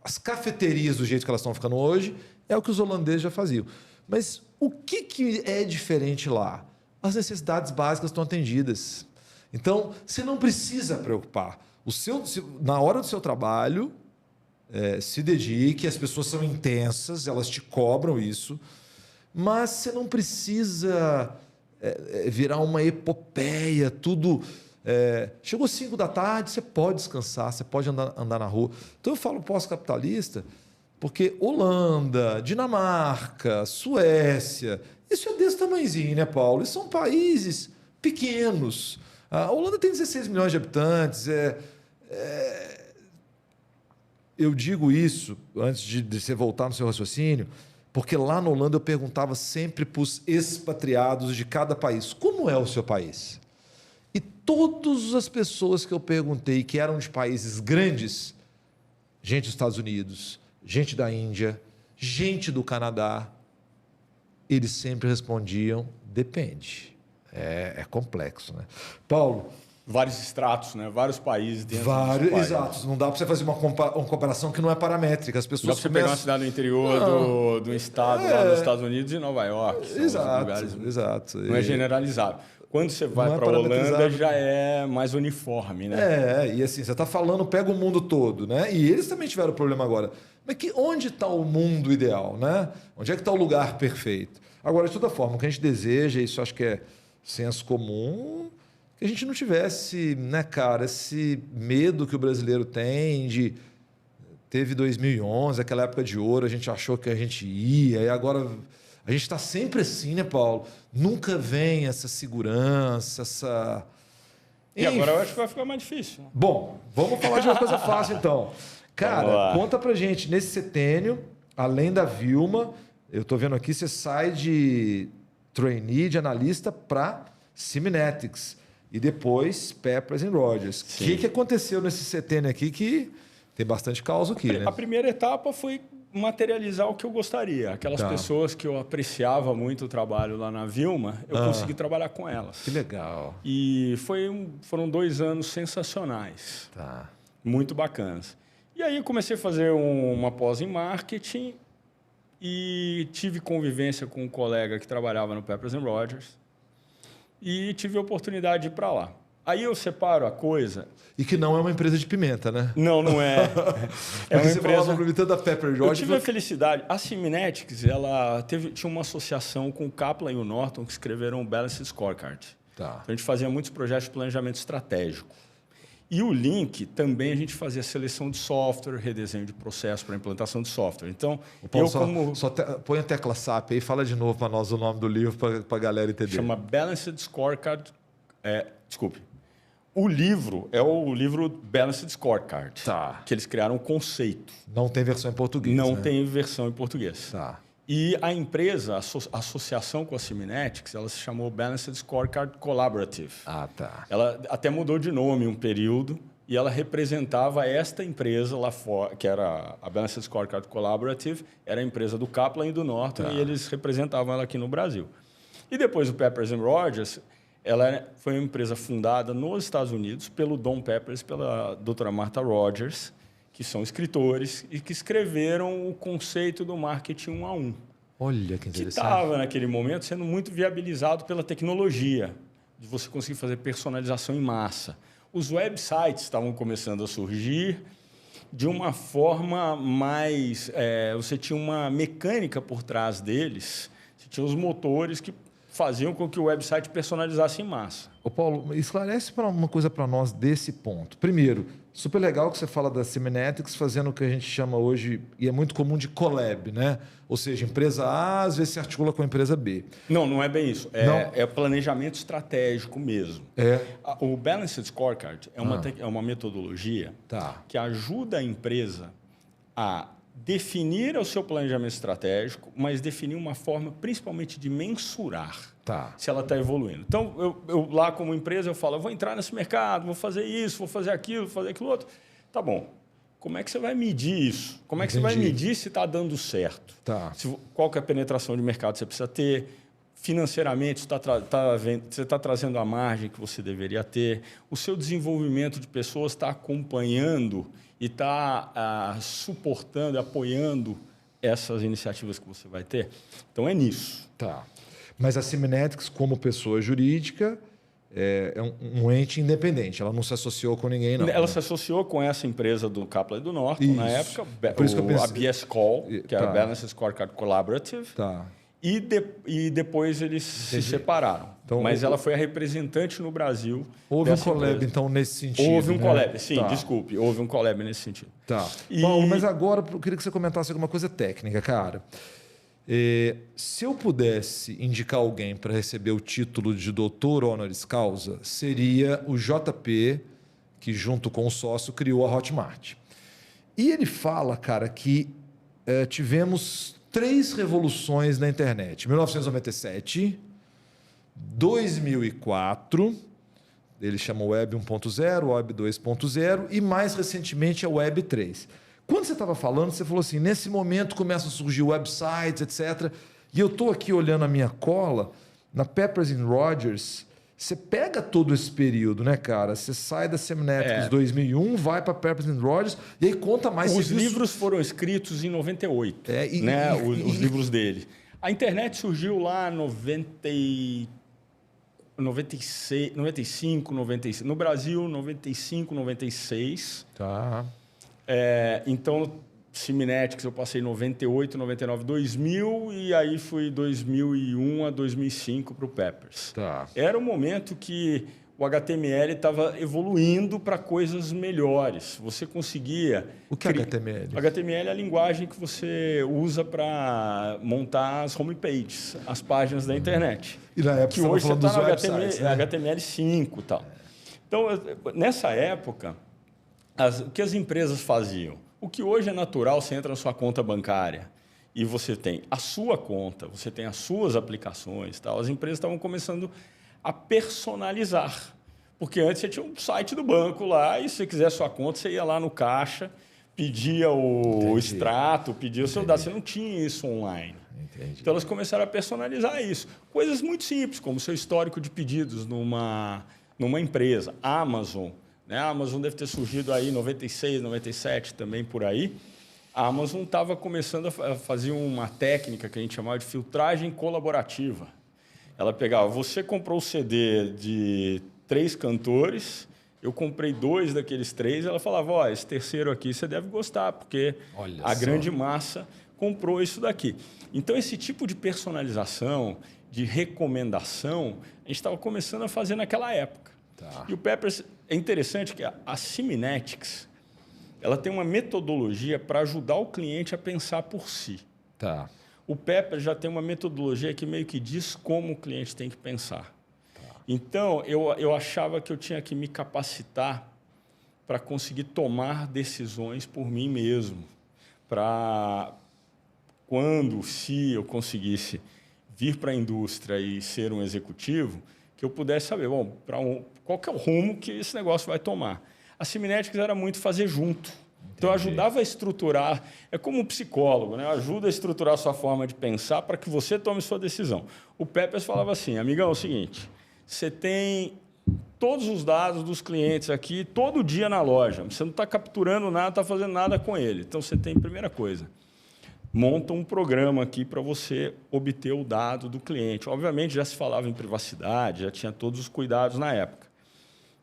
As cafeterias, do jeito que elas estão ficando hoje, é o que os holandeses já faziam. Mas o que é diferente lá? As necessidades básicas estão atendidas. Então, você não precisa preocupar. Na hora do seu trabalho, se dedique, as pessoas são intensas, elas te cobram isso, mas você não precisa virar uma epopeia, tudo... chegou 5 da tarde, você pode descansar, você pode andar na rua. Então eu falo pós-capitalista porque Holanda, Dinamarca, Suécia, isso é desse tamanhozinho, né, Paulo? Isso são países pequenos. A Holanda tem 16 milhões de habitantes. Eu digo isso, antes de você voltar no seu raciocínio, porque lá na Holanda eu perguntava sempre para os expatriados de cada país, como é o seu país? E todas as pessoas que eu perguntei que eram de países grandes, gente dos Estados Unidos, gente da Índia, gente do Canadá, eles sempre respondiam, depende. É complexo, né? Paulo... Vários estratos, né? Vários países dentro dos países. Exato. Não dá para você fazer uma comparação que não é paramétrica. As pessoas não dá para você pegar uma cidade do interior do estado lá dos Estados Unidos e Nova York. Exato. Não é generalizado. Quando você vai para a Holanda, já é mais uniforme, né? E assim, você está falando, pega o mundo todo, né? E eles também tiveram problema agora. Mas onde está o mundo ideal, né? Onde é que está o lugar perfeito? Agora, de toda forma, o que a gente deseja, isso acho que é senso comum, que a gente não tivesse, né, cara, esse medo que o brasileiro tem de teve 2011, aquela época de ouro, a gente achou que a gente ia, e agora a gente está sempre assim, né, Paulo? Nunca vem essa segurança, essa... E agora eu acho que vai ficar mais difícil. Bom, vamos falar de uma coisa fácil, então. Cara, conta pra gente, nesse setênio, além da Vilma, eu tô vendo aqui, você sai de trainee, de analista, para Siminetics. E depois, Peppers Rogers. O que aconteceu nesse setênio aqui que tem bastante causa aqui, né? A primeira etapa foi materializar o que eu gostaria. Aquelas pessoas que eu apreciava muito o trabalho lá na Vilma, eu consegui trabalhar com elas. Que legal. E foram 2 anos sensacionais. Muito bacanas. E aí eu comecei a fazer uma pós em marketing e tive convivência com um colega que trabalhava no Peppers Rogers e tive a oportunidade de ir para lá. Aí eu separo a coisa... E que não é uma empresa de pimenta, né? Não, não é. É uma empresa... Você da Pepper Rogers... Eu tive a felicidade. A Siminetics, ela tinha uma associação com o Kaplan e o Norton que escreveram o Balanced Scorecard. Então, a gente fazia muitos projetos de planejamento estratégico. E o Link, também a gente fazia seleção de software, redesenho de processo para implantação de software. Então, Paulo, põe a tecla SAP aí e fala de novo para nós o nome do livro para a galera entender. Chama Balanced Scorecard. Desculpe. O livro é o livro Balanced Scorecard, que eles criaram um conceito. Não tem versão em português. Não né? tem versão em português. E a empresa, a associação com a Siminetics, ela se chamou Balanced Scorecard Collaborative. Ela até mudou de nome um período e ela representava esta empresa lá fora, que era a Balanced Scorecard Collaborative, era a empresa do Kaplan e do Norton, e eles representavam ela aqui no Brasil. E depois o Peppers Rogers, ela foi uma empresa fundada nos Estados Unidos pelo Don Peppers e pela doutora Martha Rogers, que são escritores e que escreveram o conceito do marketing 1 a 1. Olha que interessante. Que estava, naquele momento, sendo muito viabilizado pela tecnologia, de você conseguir fazer personalização em massa. Os websites estavam começando a surgir de uma forma mais... você tinha uma mecânica por trás deles, você tinha os motores que faziam com que o website personalizasse em massa. Ô Paulo, esclarece uma coisa para nós desse ponto. Primeiro, super legal que você fala da Siminetics fazendo o que a gente chama hoje, e é muito comum, de collab, né? Ou seja, empresa A às vezes se articula com a empresa B. Não, não é bem isso. É planejamento estratégico mesmo. O Balanced Scorecard é uma metodologia que ajuda a empresa a definir o seu planejamento estratégico, mas definir uma forma principalmente de mensurar se ela está evoluindo. Então, eu lá como empresa, eu falo, eu vou entrar nesse mercado, vou fazer isso, vou fazer aquilo, vou fazer aquilo outro. Tá bom. Como é que você vai medir isso? Como é que você vai medir se está dando certo? Qual que é a penetração de mercado que você precisa ter? Financeiramente, você está trazendo a margem que você deveria ter? O seu desenvolvimento de pessoas está acompanhando e está suportando, apoiando essas iniciativas que você vai ter? Então, é nisso. Mas a Siminetics, como pessoa jurídica, é um ente independente. Ela não se associou com ninguém, não. Ela se associou com essa empresa do Kaplan e do Norton, na época, a BS Call, que era a Balanced Scorecard Collaborative. E depois eles se separaram. Então, mas ela foi a representante no Brasil. Houve um collab, então, nesse sentido. Houve um collab, sim, desculpe. Houve um collab nesse sentido. Paulo, mas agora eu queria que você comentasse alguma coisa técnica, cara. Se eu pudesse indicar alguém para receber o título de doutor honoris causa, seria o JP, que junto com o sócio criou a Hotmart. E ele fala, cara, que tivemos 3 revoluções na internet. 1997, 2004, ele chama Web 1.0, Web 2.0 e mais recentemente a Web 3. Quando você estava falando, você falou assim, nesse momento começam a surgir websites, etc. E eu estou aqui olhando a minha cola, na Peppers Rogers, você pega todo esse período, né, cara? Você sai da Siminetics 2001, vai para Peppers Rogers e aí conta mais... Os livros foram escritos em 98, os livros dele. A internet surgiu lá em 95, 96. No Brasil, 95, 96. Então, Siminetics eu passei 98, 99, 2000 e aí fui 2001 a 2005 para o Peppers. Era um momento que o HTML estava evoluindo para coisas melhores. Você conseguia... O que é HTML? O HTML é a linguagem que você usa para montar as homepages, as páginas da internet. E na época que hoje você está no websites, né? HTML5 e tal. Então, nessa época, o que as empresas faziam? O que hoje é natural, você entra na sua conta bancária e você tem a sua conta, você tem as suas aplicações, tal. As empresas estavam começando a personalizar. Porque antes você tinha um site do banco lá e se você quiser sua conta, você ia lá no caixa, pedia o extrato, pedia o seu dado. Você não tinha isso online. Entendi. Então, elas começaram a personalizar isso. Coisas muito simples, como o seu histórico de pedidos numa empresa. Amazon. Né? A Amazon deve ter surgido aí em 96, 97, também por aí. A Amazon estava começando a fazer uma técnica que a gente chamava de filtragem colaborativa. Ela pegava, você comprou o CD de 3 cantores, eu comprei 2 daqueles 3, ela falava, ó, esse terceiro aqui você deve gostar, porque a grande massa comprou isso daqui. Então, esse tipo de personalização, de recomendação, a gente estava começando a fazer naquela época. Tá. E o Peppers, é interessante que a Semantics, ela tem uma metodologia para ajudar o cliente a pensar por si. Tá. O Pepper já tem uma metodologia que meio que diz como o cliente tem que pensar. Tá. Então, eu achava que eu tinha que me capacitar para conseguir tomar decisões por mim mesmo. Para se eu conseguisse vir para a indústria e ser um executivo, que eu pudesse saber, bom, qual que é o rumo que esse negócio vai tomar. A Semantics era muito fazer junto. Então, eu ajudava a estruturar, é como um psicólogo, né? Ajuda a estruturar a sua forma de pensar para que você tome sua decisão. O Peppers falava assim, amigão, é o seguinte, você tem todos os dados dos clientes aqui, todo dia na loja, você não está capturando nada, não está fazendo nada com ele. Então, você tem, primeira coisa, monta um programa aqui para você obter o dado do cliente. Obviamente, já se falava em privacidade, já tinha todos os cuidados na época.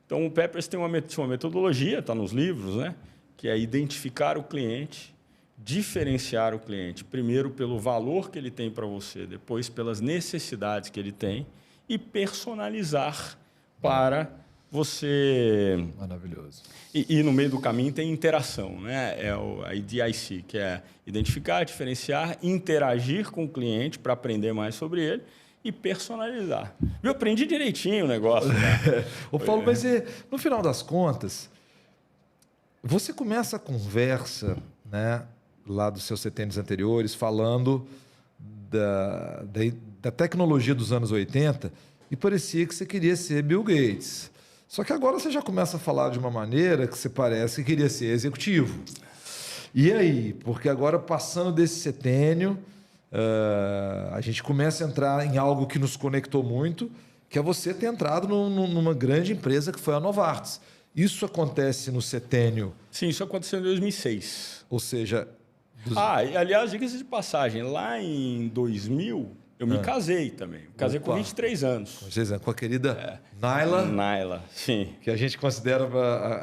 Então, o Peppers tem uma metodologia, está nos livros, né? Que é identificar o cliente, diferenciar o cliente, primeiro pelo valor que ele tem para você, depois pelas necessidades que ele tem e personalizar para você... Maravilhoso. E no meio do caminho tem interação, né? É a IDIC, que é identificar, diferenciar, interagir com o cliente para aprender mais sobre ele e personalizar. Eu aprendi direitinho o negócio. Né? Ô Paulo, mas no final das contas... Você começa a conversa, né, lá dos seus setênios anteriores, falando da tecnologia dos anos 80 e parecia que você queria ser Bill Gates. Só que agora você já começa a falar de uma maneira que você parece que queria ser executivo. E aí? Porque agora, passando desse setênio, a gente começa a entrar em algo que nos conectou muito, que é você ter entrado numa grande empresa que foi a Novartis. Isso acontece no setênio? Sim, isso aconteceu em 2006. Ou seja... E, aliás, diga-se de passagem, lá em 2000, eu me casei também. Casei com 23 anos. Com a querida Naila. Naila, sim. Que a gente considera...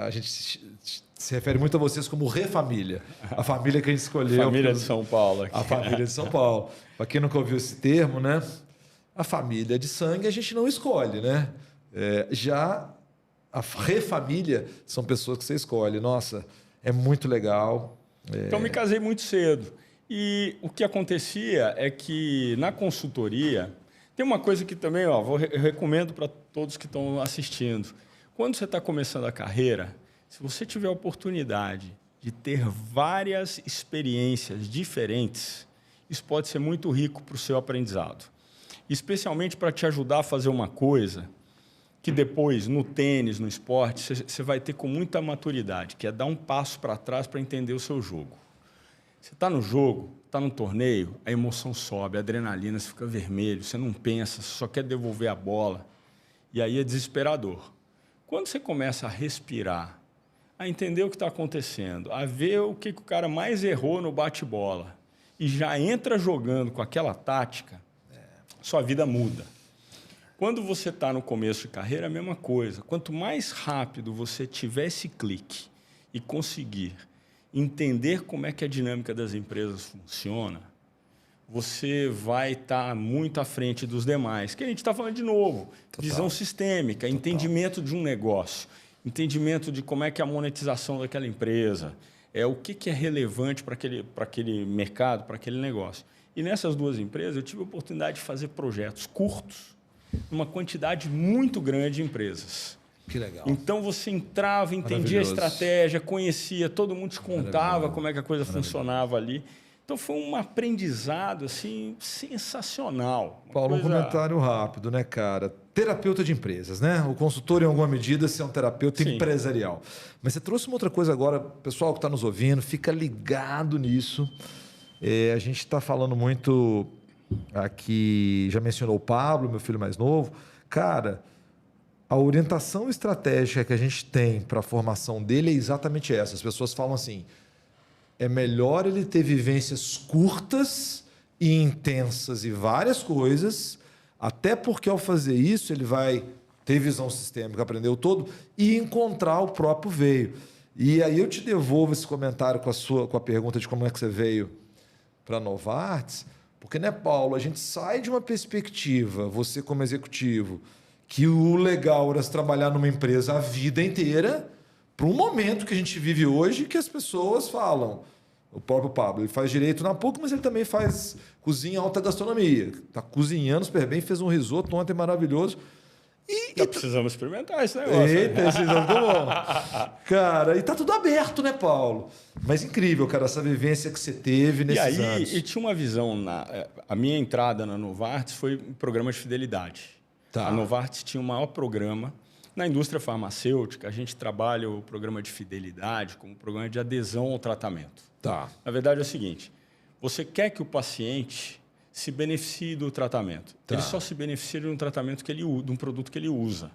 A gente se refere muito a vocês como Refamília. A família que a gente escolheu. Família de São Paulo. Aqui. A família de São Paulo. Para quem nunca ouviu esse termo, né? A família de sangue a gente não escolhe, né? Já... A Refamília são pessoas que você escolhe. Nossa, é muito legal. Então, me casei muito cedo. E o que acontecia é que, na consultoria, tem uma coisa que também eu recomendo para todos que estão assistindo. Quando você está começando a carreira, se você tiver a oportunidade de ter várias experiências diferentes, isso pode ser muito rico para o seu aprendizado. Especialmente para te ajudar a fazer uma coisa que depois, no tênis, no esporte, você vai ter com muita maturidade, que é dar um passo para trás para entender o seu jogo. Você está no jogo, está no torneio, a emoção sobe, a adrenalina, você fica vermelho, você não pensa, você só quer devolver a bola. E aí é desesperador. Quando você começa a respirar, a entender o que está acontecendo, a ver o que o cara mais errou no bate-bola, e já entra jogando com aquela tática, sua vida muda. Quando você está no começo de carreira, é a mesma coisa. Quanto mais rápido você tiver esse clique e conseguir entender como é que a dinâmica das empresas funciona, você vai estar muito à frente dos demais. Que a gente está falando de novo, visão sistêmica, entendimento de um negócio, entendimento de como é que é a monetização daquela empresa, o que é relevante para aquele mercado, para aquele negócio. E nessas duas empresas eu tive a oportunidade de fazer projetos curtos, numa quantidade muito grande de empresas. Que legal. Então você entrava, entendia a estratégia, conhecia, todo mundo te contava como é que a coisa funcionava ali. Então foi um aprendizado assim sensacional. Paulo, um comentário rápido, né, cara? Terapeuta de empresas, né? O consultor, em alguma medida, você é um terapeuta empresarial. Mas você trouxe uma outra coisa agora, pessoal que está nos ouvindo, fica ligado nisso. A gente está falando muito aqui, já mencionou o Pablo, meu filho mais novo. Cara, a orientação estratégica que a gente tem para a formação dele é exatamente essa. As pessoas falam assim, é melhor ele ter vivências curtas e intensas e várias coisas, até porque ao fazer isso ele vai ter visão sistêmica, aprender o todo e encontrar o próprio veio. E aí eu te devolvo esse comentário com a pergunta de como é que você veio para a Novartis, porque, né, Paulo, a gente sai de uma perspectiva, você como executivo, que o legal era se trabalhar numa empresa a vida inteira, para um momento que a gente vive hoje que as pessoas falam. O próprio Pablo, ele faz direito na PUC, mas ele também faz cozinha alta gastronomia. Está cozinhando super bem, fez um risoto ontem maravilhoso. Já precisamos experimentar esse negócio. Eita, esse ficou bom. Cara, e tá tudo aberto, né, Paulo? Mas incrível, cara, essa vivência que você teve nesses anos. E tinha uma visão, a minha entrada na Novartis foi um programa de fidelidade. Tá. A Novartis tinha o maior programa. Na indústria farmacêutica, a gente trabalha o programa de fidelidade como programa de adesão ao tratamento. Tá. Na verdade, é o seguinte, você quer que o paciente se beneficie do tratamento. Tá. Ele só se beneficia de um tratamento de um produto que ele usa.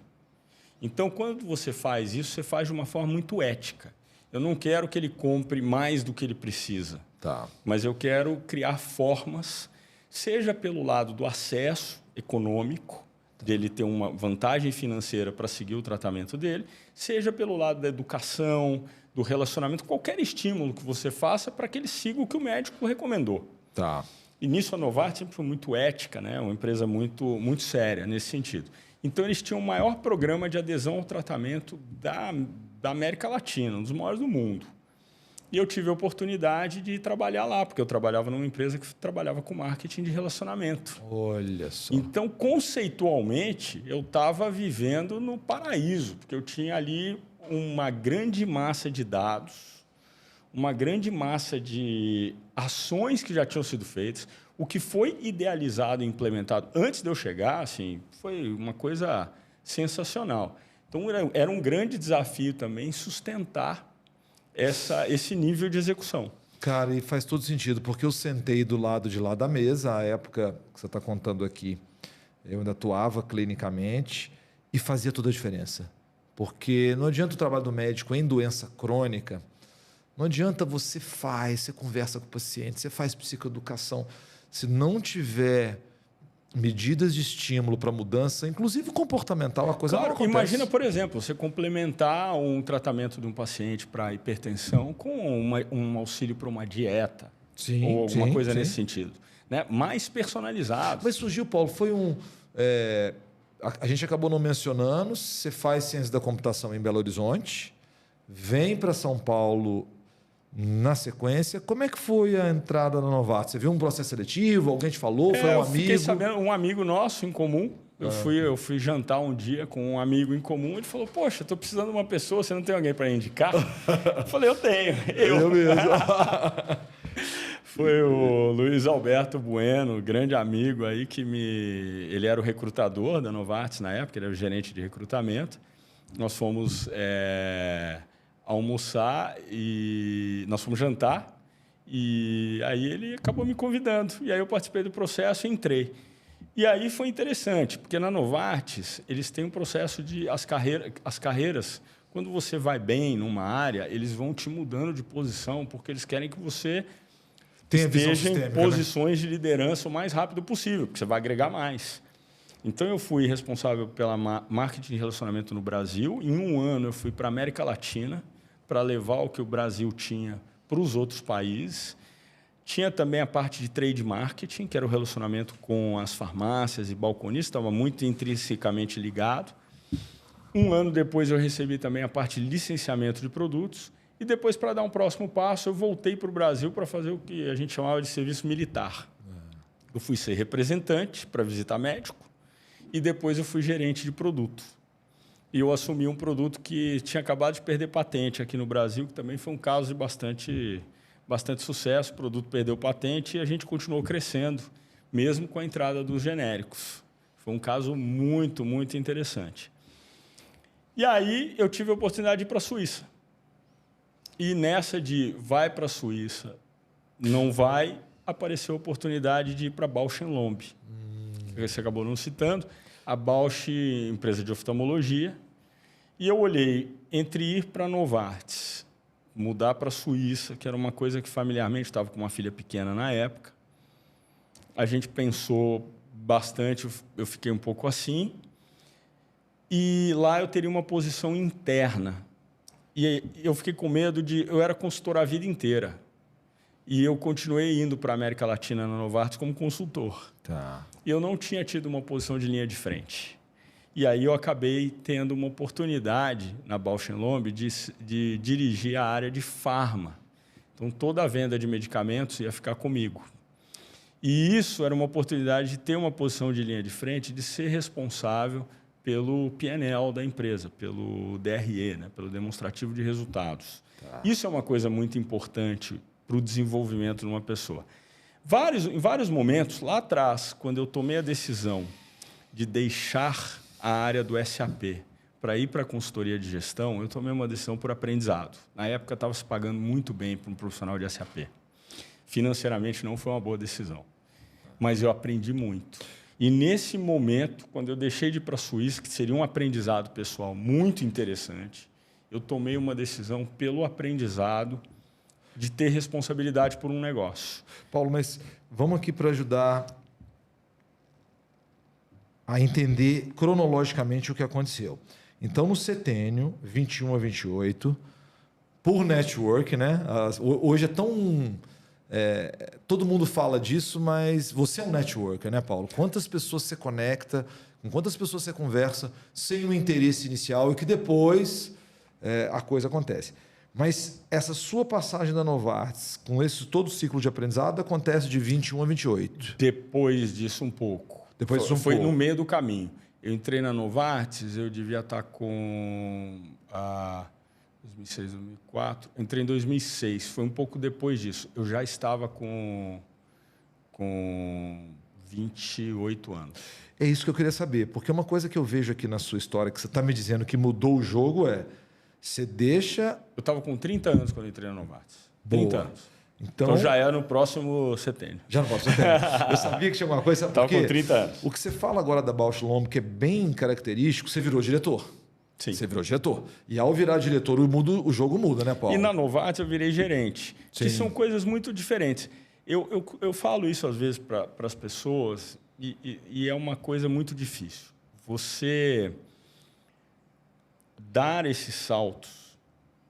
Então, quando você faz isso, você faz de uma forma muito ética. Eu não quero que ele compre mais do que ele precisa. Tá. Mas eu quero criar formas, seja pelo lado do acesso econômico, dele ter uma vantagem financeira para seguir o tratamento dele, seja pelo lado da educação, do relacionamento, qualquer estímulo que você faça para que ele siga o que o médico recomendou. Tá. E nisso a Novartis sempre foi muito ética, né? Uma empresa muito séria nesse sentido. Então, eles tinham o maior programa de adesão ao tratamento da América Latina, um dos maiores do mundo. E eu tive a oportunidade de trabalhar lá, porque eu trabalhava numa empresa que trabalhava com marketing de relacionamento. Olha só. Então, conceitualmente, eu estava vivendo no paraíso, porque eu tinha ali uma grande massa de dados, uma grande massa de ações que já tinham sido feitas. O que foi idealizado e implementado antes de eu chegar, assim, foi uma coisa sensacional. Então, era um grande desafio também sustentar esse nível de execução. Cara, e faz todo sentido, porque eu sentei do lado de lá da mesa, a época que você está contando aqui, eu ainda atuava clinicamente e fazia toda a diferença. Porque não adianta o trabalho do médico em doença crônica, não adianta você conversa com o paciente, você faz psicoeducação, se não tiver medidas de estímulo para mudança, inclusive comportamental, a coisa não acontece. Imagina, por exemplo, você complementar um tratamento de um paciente para hipertensão com um auxílio para uma dieta. Sim, ou alguma coisa nesse sentido. Né? Mais personalizado. Mas surgiu, Paulo, foi a gente acabou não mencionando, você faz ciência da computação em Belo Horizonte, vem para São Paulo na sequência. Como é que foi a entrada na Novartis? Você viu um processo seletivo? Alguém te falou? Foi um amigo? Fiquei sabendo, um amigo nosso em comum. Eu fui jantar um dia com um amigo em comum. Ele falou, poxa, estou precisando de uma pessoa, você não tem alguém para indicar? Eu falei, eu tenho. Eu mesmo. Foi o Luiz Alberto Bueno, grande amigo aí, ele era o recrutador da Novartis na época, ele era o gerente de recrutamento. Nós fomos almoçar e nós fomos jantar e aí ele acabou me convidando. E aí eu participei do processo e entrei. E aí foi interessante, porque na Novartis eles têm um processo de as carreiras, quando você vai bem numa área, eles vão te mudando de posição, porque eles querem que você esteja em posições de liderança o mais rápido possível, porque você vai agregar mais. Então, eu fui responsável pela marketing de relacionamento no Brasil. Em um ano, eu fui para a América Latina para levar o que o Brasil tinha para os outros países. Tinha também a parte de trade marketing, que era o relacionamento com as farmácias e balconistas, estava muito intrinsecamente ligado. Um ano depois, eu recebi também a parte de licenciamento de produtos. E depois, para dar um próximo passo, eu voltei para o Brasil para fazer o que a gente chamava de serviço militar. Eu fui ser representante para visitar médico e depois eu fui gerente de produto. E eu assumi um produto que tinha acabado de perder patente aqui no Brasil, que também foi um caso de bastante sucesso. O produto perdeu patente e a gente continuou crescendo, mesmo com a entrada dos genéricos. Foi um caso muito, muito interessante. E aí eu tive a oportunidade de ir para a Suíça. E nessa de vai para a Suíça, não vai, apareceu a oportunidade de ir para a Bausch + Lomb. Você acabou não citando. A Bausch, empresa de oftalmologia. E eu olhei entre ir para a Novartis, mudar para a Suíça, que era uma coisa que familiarmente estava com uma filha pequena na época. A gente pensou bastante, eu fiquei um pouco assim. E lá eu teria uma posição interna. E eu fiquei com medo de... Eu era consultor a vida inteira. E eu continuei indo para a América Latina na Novartis como consultor. Tá. E eu não tinha tido uma posição de linha de frente. E aí eu acabei tendo uma oportunidade na Bausch + Lomb de dirigir a área de farma. Então, toda a venda de medicamentos ia ficar comigo. E isso era uma oportunidade de ter uma posição de linha de frente, de ser responsável pelo P&L da empresa, pelo DRE, né? Pelo demonstrativo de resultados. Tá. Isso é uma coisa muito importante para o desenvolvimento de uma pessoa. Em vários momentos, lá atrás, quando eu tomei a decisão de deixar a área do SAP para ir para a consultoria de gestão, eu tomei uma decisão por aprendizado. Na época, estava se pagando muito bem para um profissional de SAP. Financeiramente, não foi uma boa decisão, mas eu aprendi muito. E, nesse momento, quando eu deixei de ir para a Suíça, que seria um aprendizado pessoal muito interessante, eu tomei uma decisão pelo aprendizado de ter responsabilidade por um negócio. Paulo, mas vamos aqui para ajudar a entender cronologicamente o que aconteceu. Então, no setênio, 21 a 28, por network, né? Hoje é tão... todo mundo fala disso, mas você é um networker, né, Paulo? Quantas pessoas você conecta, com quantas pessoas você conversa sem um interesse inicial e que depois a coisa acontece. Mas essa sua passagem da Novartis, com esse todo o ciclo de aprendizado, acontece de 21 a 28. Depois disso, um pouco. Foi no meio do caminho. Eu entrei na Novartis, eu devia estar com 2006, 2004. Entrei em 2006, foi um pouco depois disso. Eu já estava com 28 anos. É isso que eu queria saber, porque uma coisa que eu vejo aqui na sua história, que você está me dizendo que mudou o jogo, você deixa... Eu estava com 30 anos quando entrei na Novartis. 30 anos. Então já é no próximo setênio. Já no próximo setênio. Eu sabia que tinha alguma coisa... Estava com 30 anos. O que você fala agora da Bausch + Lomb, que é bem característico, você virou diretor. Sim. Você virou diretor. E ao virar diretor, o jogo muda, né, Paulo? E na Novartis eu virei gerente. Sim. Que são coisas muito diferentes. Eu falo isso às vezes para as pessoas e é uma coisa muito difícil. Você dar esses saltos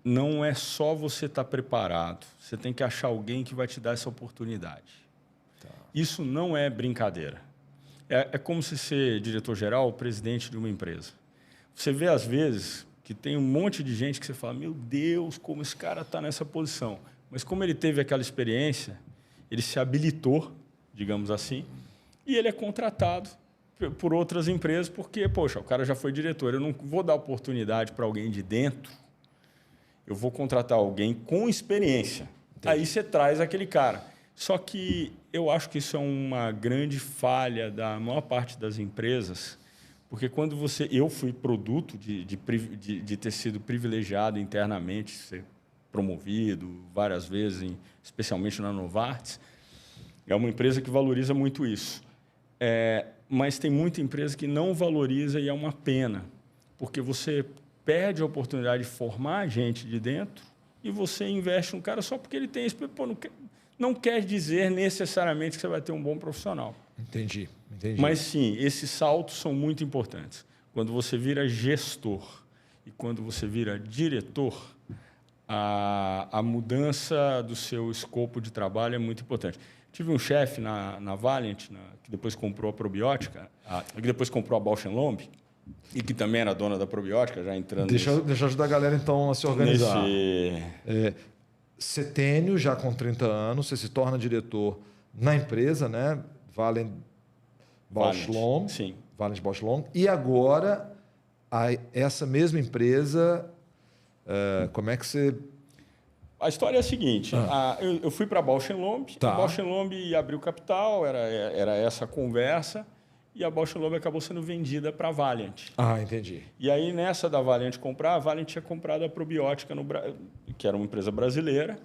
não é só você estar preparado. Você tem que achar alguém que vai te dar essa oportunidade. Tá. Isso não é brincadeira. É como se ser diretor-geral ou presidente de uma empresa. Você vê, às vezes, que tem um monte de gente que você fala, meu Deus, como esse cara está nessa posição. Mas como ele teve aquela experiência, ele se habilitou, digamos assim, e ele é contratado por outras empresas porque, poxa, o cara já foi diretor. Eu não vou dar oportunidade para alguém de dentro, eu vou contratar alguém com experiência. Entendi. Aí você traz aquele cara. Só que eu acho que isso é uma grande falha da maior parte das empresas, porque quando eu fui produto de ter sido privilegiado internamente, ser promovido várias vezes, especialmente na Novartis, é uma empresa que valoriza muito isso. Mas tem muita empresa que não valoriza e é uma pena, porque você perde a oportunidade de formar gente de dentro e você investe um cara só porque ele tem esse... Não quer dizer necessariamente que você vai ter um bom profissional. Entendi. Mas, sim, esses saltos são muito importantes. Quando você vira gestor e quando você vira diretor, a mudança do seu escopo de trabalho é muito importante. Tive um chefe na Valiant, que depois comprou a Probiótica, que depois comprou a Bausch Lomb, e que também era dona da Probiótica, já entrando... Deixa eu ajudar a galera, então, a se organizar. Setênio, já com 30 anos, você se torna diretor na empresa, né? Valiant Bausch Lomb. Sim. Valiant Bausch Lomb. E agora, essa mesma empresa, como é que você... A história é a seguinte, eu fui para a Bausch Lomb, Tá. A Bausch Lomb abriu capital, era essa a conversa, e a Bausch Lomb acabou sendo vendida para a Valiant. Entendi. E aí, nessa da Valiant comprar, a Valiant tinha comprado a Probiótica, que era uma empresa brasileira,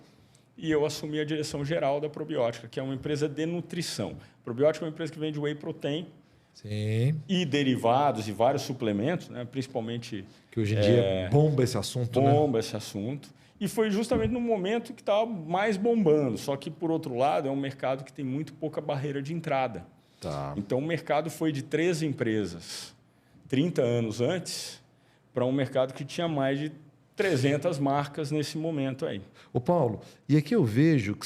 e eu assumi a direção geral da Probiótica, que é uma empresa de nutrição. A Probiótica é uma empresa que vende whey protein. Sim. E derivados e vários suplementos, né? Principalmente... Que hoje em dia bomba esse assunto, né? Bomba esse assunto. E foi justamente no momento que estava mais bombando. Só que, por outro lado, é um mercado que tem muito pouca barreira de entrada. Tá. Então, o mercado foi de 13 empresas 30 anos antes para um mercado que tinha mais de 300 marcas nesse momento aí. Ô Paulo, e aqui eu vejo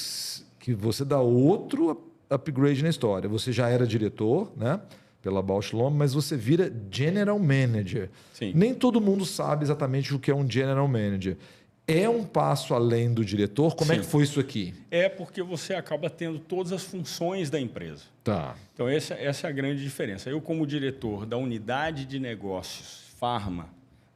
que você dá outro upgrade na história. Você já era diretor, né? Pela Bausch Lomb, mas você vira General Manager. Sim. Nem todo mundo sabe exatamente o que é um General Manager. É um passo além do diretor? Como é que foi isso aqui? É porque você acaba tendo todas as funções da empresa. Tá. Então, essa é a grande diferença. Eu, como diretor da unidade de negócios Pharma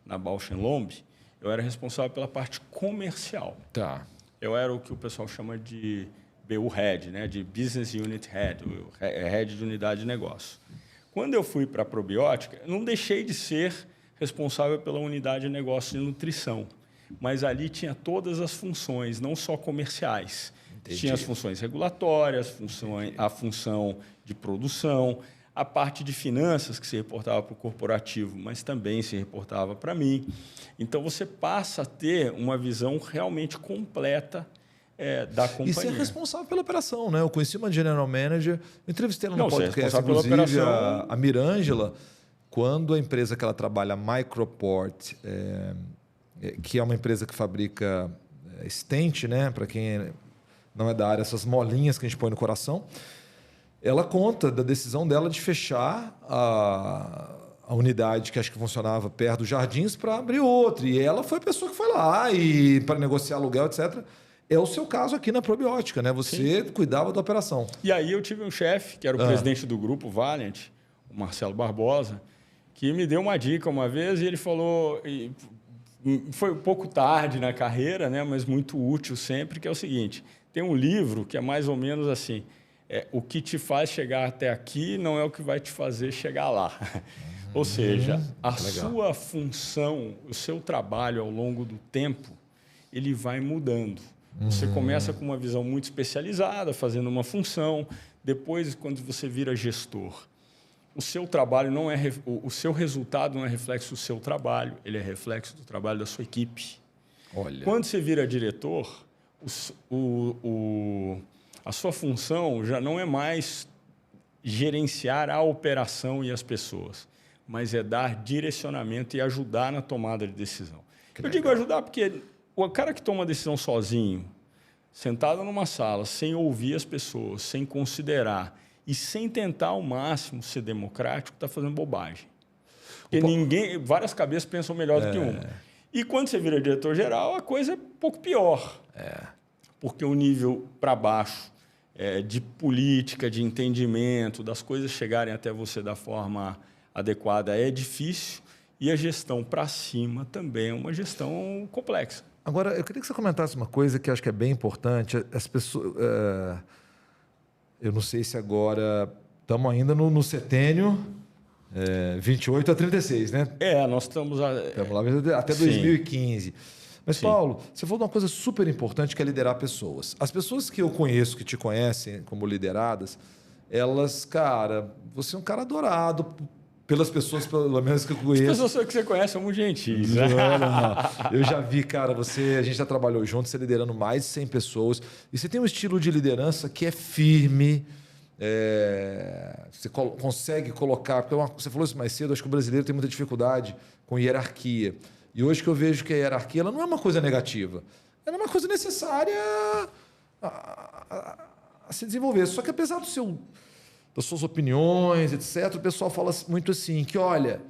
na Bausch Lomb, eu era responsável pela parte comercial. Tá. Eu era o que o pessoal chama de BU Head, né? De Business Unit Head, Head de unidade de negócio. Quando eu fui para a Probiótica, não deixei de ser responsável pela unidade de negócio de nutrição. Mas ali tinha todas as funções, não só comerciais. Entendi. Tinha as funções regulatórias, a função de produção, a parte de finanças, que se reportava para o corporativo, mas também se reportava para mim. Então, você passa a ter uma visão realmente completa da companhia. E você é responsável pela operação, né? Eu conheci uma General Manager, eu entrevistei ela no podcast, inclusive, a Mirângela, quando a empresa que ela trabalha, a Microport, que é uma empresa que fabrica stent, né? Para quem não é da área, essas molinhas que a gente põe no coração, ela conta da decisão dela de fechar a unidade que acho que funcionava perto dos Jardins para abrir outra. E ela foi a pessoa que foi lá e para negociar aluguel, etc. É o seu caso aqui na Probiótica, né? Você cuidava da operação. E aí eu tive um chefe, que era o presidente do grupo Valiant, o Marcelo Barbosa, que me deu uma dica uma vez e ele falou... Foi um pouco tarde na carreira, né? Mas muito útil sempre, que é o seguinte: tem um livro que é mais ou menos assim, o que te faz chegar até aqui não é o que vai te fazer chegar lá. Ou seja, a sua função, o seu trabalho ao longo do tempo, ele vai mudando. Você começa com uma visão muito especializada, fazendo uma função. Depois, quando você vira gestor, o seu trabalho não é o seu resultado não é reflexo do seu trabalho, ele é reflexo do trabalho da sua equipe. Olha. Quando você vira diretor, a sua função já não é mais gerenciar a operação e as pessoas, mas é dar direcionamento e ajudar na tomada de decisão. Eu digo ajudar porque o cara que toma a decisão sozinho, sentado numa sala, sem ouvir as pessoas, sem considerar e sem tentar ao máximo ser democrático, está fazendo bobagem. Porque várias cabeças pensam melhor do que uma. E quando você vira diretor-geral, a coisa é um pouco pior. Porque o nível para baixo de política, de entendimento, das coisas chegarem até você da forma adequada é difícil. E a gestão para cima também é uma gestão complexa. Agora, eu queria que você comentasse uma coisa que eu acho que é bem importante. As pessoas... eu não sei se agora... Estamos ainda no setênio, 28 a 36, né? Nós estamos... Estamos lá até 2015. Mas, sim, Paulo, você falou de uma coisa super importante que é liderar pessoas. As pessoas que eu conheço, que te conhecem como lideradas, elas, cara, você é um cara adorado pelas pessoas, pelo menos que eu conheço. As pessoas que você conhece são muito gentis. Não. Eu já vi, cara, a gente já trabalhou junto, você liderando mais de 100 pessoas. E você tem um estilo de liderança que é firme. Você consegue colocar... Porque você falou isso mais cedo, acho que o brasileiro tem muita dificuldade com hierarquia. E hoje que eu vejo que a hierarquia ela não é uma coisa negativa. ela é uma coisa necessária a se desenvolver. Só que apesar das suas opiniões, etc., o pessoal fala muito assim, que olha,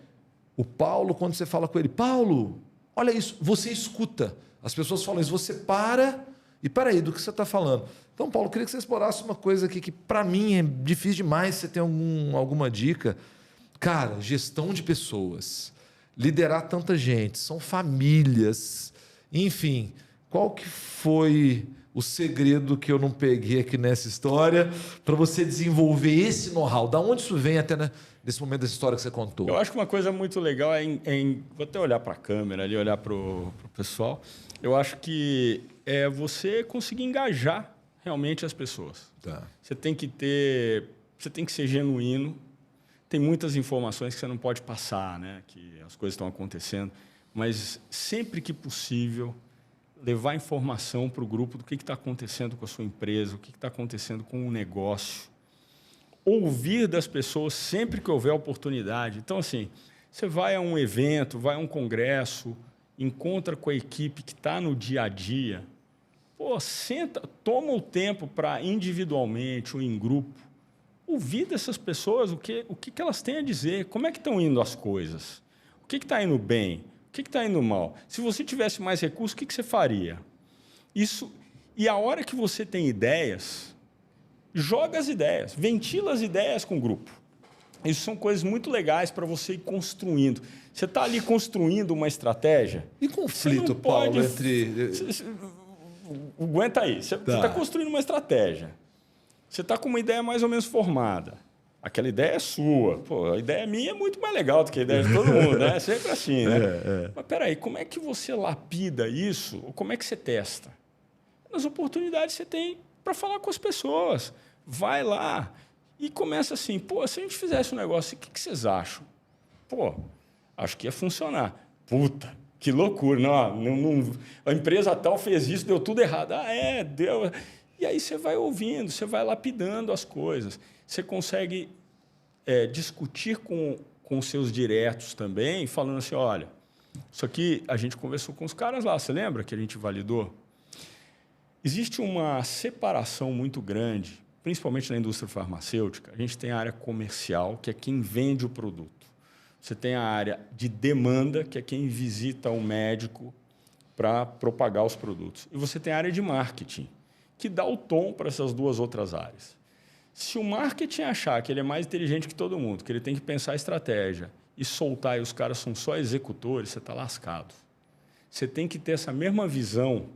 o Paulo, quando você fala com ele, Paulo, olha isso, você escuta. As pessoas falam isso, você para e peraí, do que você está falando? Então, Paulo, eu queria que você explorasse uma coisa aqui que, para mim, é difícil demais. Você tem alguma dica? Cara, gestão de pessoas, liderar tanta gente, são famílias, enfim. Qual que foi o segredo que eu não peguei aqui nessa história para você desenvolver esse know-how? Da onde isso vem até nesse momento dessa história que você contou? Eu acho que uma coisa muito legal vou até olhar para a câmera ali, olhar para o pessoal. Eu acho que é você conseguir engajar realmente as pessoas. Tá. Você tem que ser genuíno. Tem muitas informações que você não pode passar, né? Que as coisas estão acontecendo, mas sempre que possível levar informação para o grupo do que está acontecendo com a sua empresa, o que está acontecendo com o negócio. Ouvir das pessoas sempre que houver oportunidade. Então, assim, você vai a um evento, vai a um congresso, encontra com a equipe que está no dia a dia, senta, toma o tempo para individualmente ou em grupo ouvir dessas pessoas o que elas têm a dizer, como é que estão indo as coisas, o que está indo bem, o que está indo mal. Se você tivesse mais recursos, o que você faria? Isso, e a hora que você tem ideias, joga as ideias, ventila as ideias com o grupo. Isso são coisas muito legais para você ir construindo. Você está ali construindo uma estratégia. E conflito, Paulo, entre... Aguenta aí. Você está construindo uma estratégia. Você está com uma ideia mais ou menos formada. Aquela ideia é sua. A ideia minha é muito mais legal do que a ideia de todo mundo, né? É sempre assim, né? Mas, peraí, como é que você lapida isso? Ou como é que você testa? Nas oportunidades que você tem para falar com as pessoas. Vai lá e começa assim, se a gente fizesse um negócio, o que vocês acham? Acho que ia funcionar. Puta, que loucura. Não, a empresa tal fez isso, deu tudo errado. Deu... E aí você vai ouvindo, você vai lapidando as coisas. Você consegue discutir com os seus diretos também, falando assim, olha, isso aqui a gente conversou com os caras lá, você lembra que a gente validou? Existe uma separação muito grande, principalmente na indústria farmacêutica. A gente tem a área comercial, que é quem vende o produto. Você tem a área de demanda, que é quem visita o médico para propagar os produtos. E você tem a área de marketing, que dá o tom para essas duas outras áreas. Se o marketing achar que ele é mais inteligente que todo mundo, que ele tem que pensar a estratégia e soltar e os caras são só executores, você está lascado. Você tem que ter essa mesma visão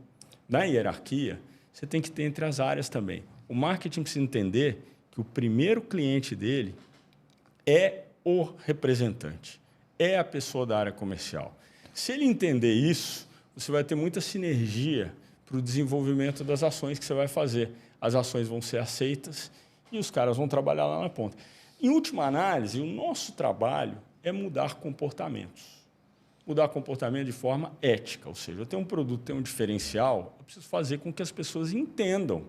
na hierarquia, você tem que ter entre as áreas também. O marketing precisa entender que o primeiro cliente dele é o representante, é a pessoa da área comercial. Se ele entender isso, você vai ter muita sinergia para o desenvolvimento das ações que você vai fazer. As ações vão ser aceitas e os caras vão trabalhar lá na ponta. Em última análise, o nosso trabalho é mudar comportamentos. Mudar comportamento de forma ética, ou seja, eu tenho um produto, tenho um diferencial, eu preciso fazer com que as pessoas entendam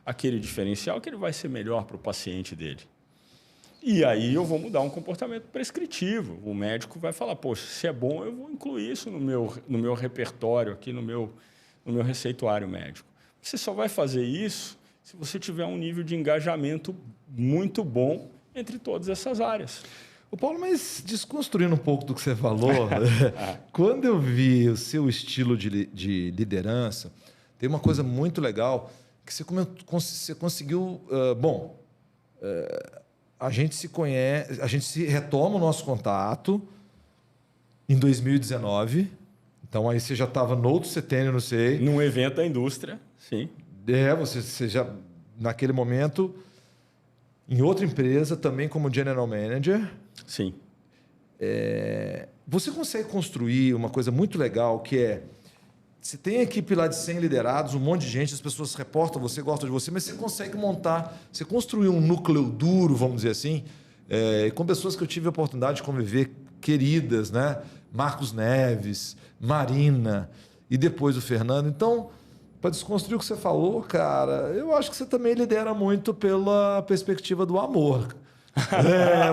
aquele diferencial, que ele vai ser melhor para o paciente dele. E aí eu vou mudar um comportamento prescritivo. O médico vai falar, poxa, se é bom, eu vou incluir isso no meu repertório, aqui no meu receituário médico. Você só vai fazer isso se você tiver um nível de engajamento muito bom entre todas essas áreas. Ô Paulo, mas desconstruindo um pouco do que você falou, quando eu vi o seu estilo de liderança, tem uma coisa muito legal que você conseguiu... a gente se conhece, a gente se retoma o nosso contato em 2019. Então, aí você já estava no outro setênio, não sei. Num evento da indústria, sim. Você já, naquele momento, em outra empresa, também como General Manager. Sim. Você consegue construir uma coisa muito legal, que é... Você tem a equipe lá de 100 liderados, um monte de gente, as pessoas reportam você, gostam de você, mas você consegue montar, você construir um núcleo duro, vamos dizer assim, com pessoas que eu tive a oportunidade de conviver, queridas, né? Marcos Neves, Marina e depois o Fernando. Então, para desconstruir o que você falou, cara, eu acho que você também lidera muito pela perspectiva do amor.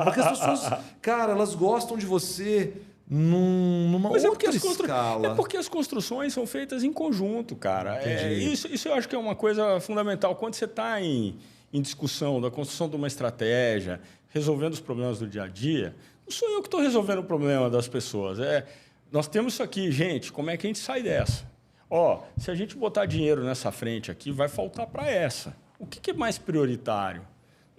Porque as pessoas, cara, elas gostam de você numa outra escala. É porque as construções são feitas em conjunto, cara. Isso eu acho que é uma coisa fundamental. Quando você está em discussão da construção de uma estratégia, resolvendo os problemas do dia a dia, não sou eu que estou resolvendo o problema das pessoas. Nós temos isso aqui, gente, como é que a gente sai dessa? Se a gente botar dinheiro nessa frente aqui, vai faltar para essa. O que é mais prioritário?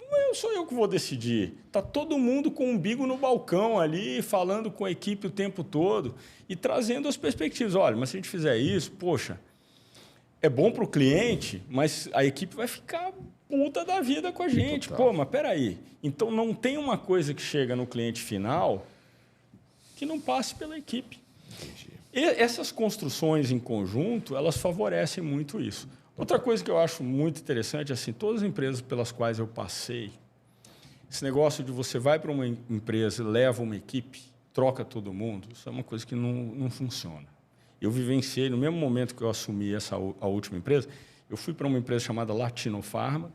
Não sou eu que vou decidir. Está todo mundo com o umbigo no balcão ali, falando com a equipe o tempo todo e trazendo as perspectivas. Olha, mas se a gente fizer isso, poxa, é bom para o cliente, mas a equipe vai ficar puta da vida com a gente. Total. Pô, mas peraí. Então, não tem uma coisa que chega no cliente final que não passe pela equipe. Entendi. E essas construções em conjunto, elas favorecem muito isso. Outra coisa que eu acho muito interessante, assim, todas as empresas pelas quais eu passei, esse negócio de você vai para uma empresa, leva uma equipe, troca todo mundo, isso é uma coisa que não funciona. Eu vivenciei, no mesmo momento que eu assumi a última empresa, eu fui para uma empresa chamada Latino Pharma,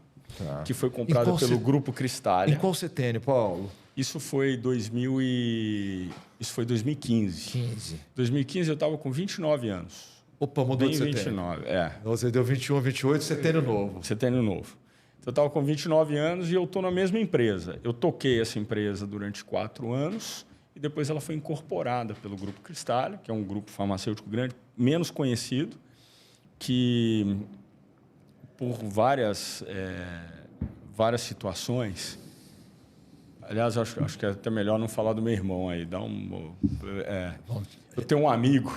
que foi comprada pelo Grupo Cristália. Em qual setênio, Paulo? Isso foi 2015. 2015 eu estava com 29 anos. Opa, mudou de setênio. 29, Você deu 21, 28, setênio novo. Setênio novo. Então, eu estava com 29 anos e eu estou na mesma empresa. Eu toquei essa empresa durante 4 anos e depois ela foi incorporada pelo Grupo Cristália, que é um grupo farmacêutico grande, menos conhecido, que por várias situações... Aliás, acho que é até melhor não falar do meu irmão aí. Eu tenho um amigo...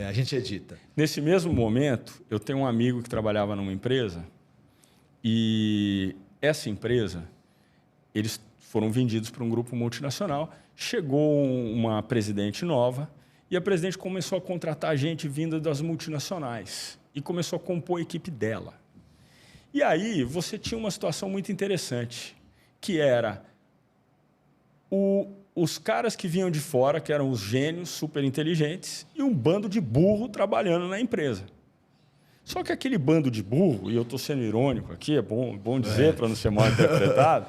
a gente edita. Nesse mesmo momento, eu tenho um amigo que trabalhava numa empresa e essa empresa, eles foram vendidos para um grupo multinacional. Chegou uma presidente nova e a presidente começou a contratar gente vinda das multinacionais e começou a compor a equipe dela. E aí você tinha uma situação muito interessante, que era os caras que vinham de fora, que eram os gênios super inteligentes, e um bando de burro trabalhando na empresa. Só que aquele bando de burro, e eu estou sendo irônico aqui, é bom dizer para não ser mal interpretado,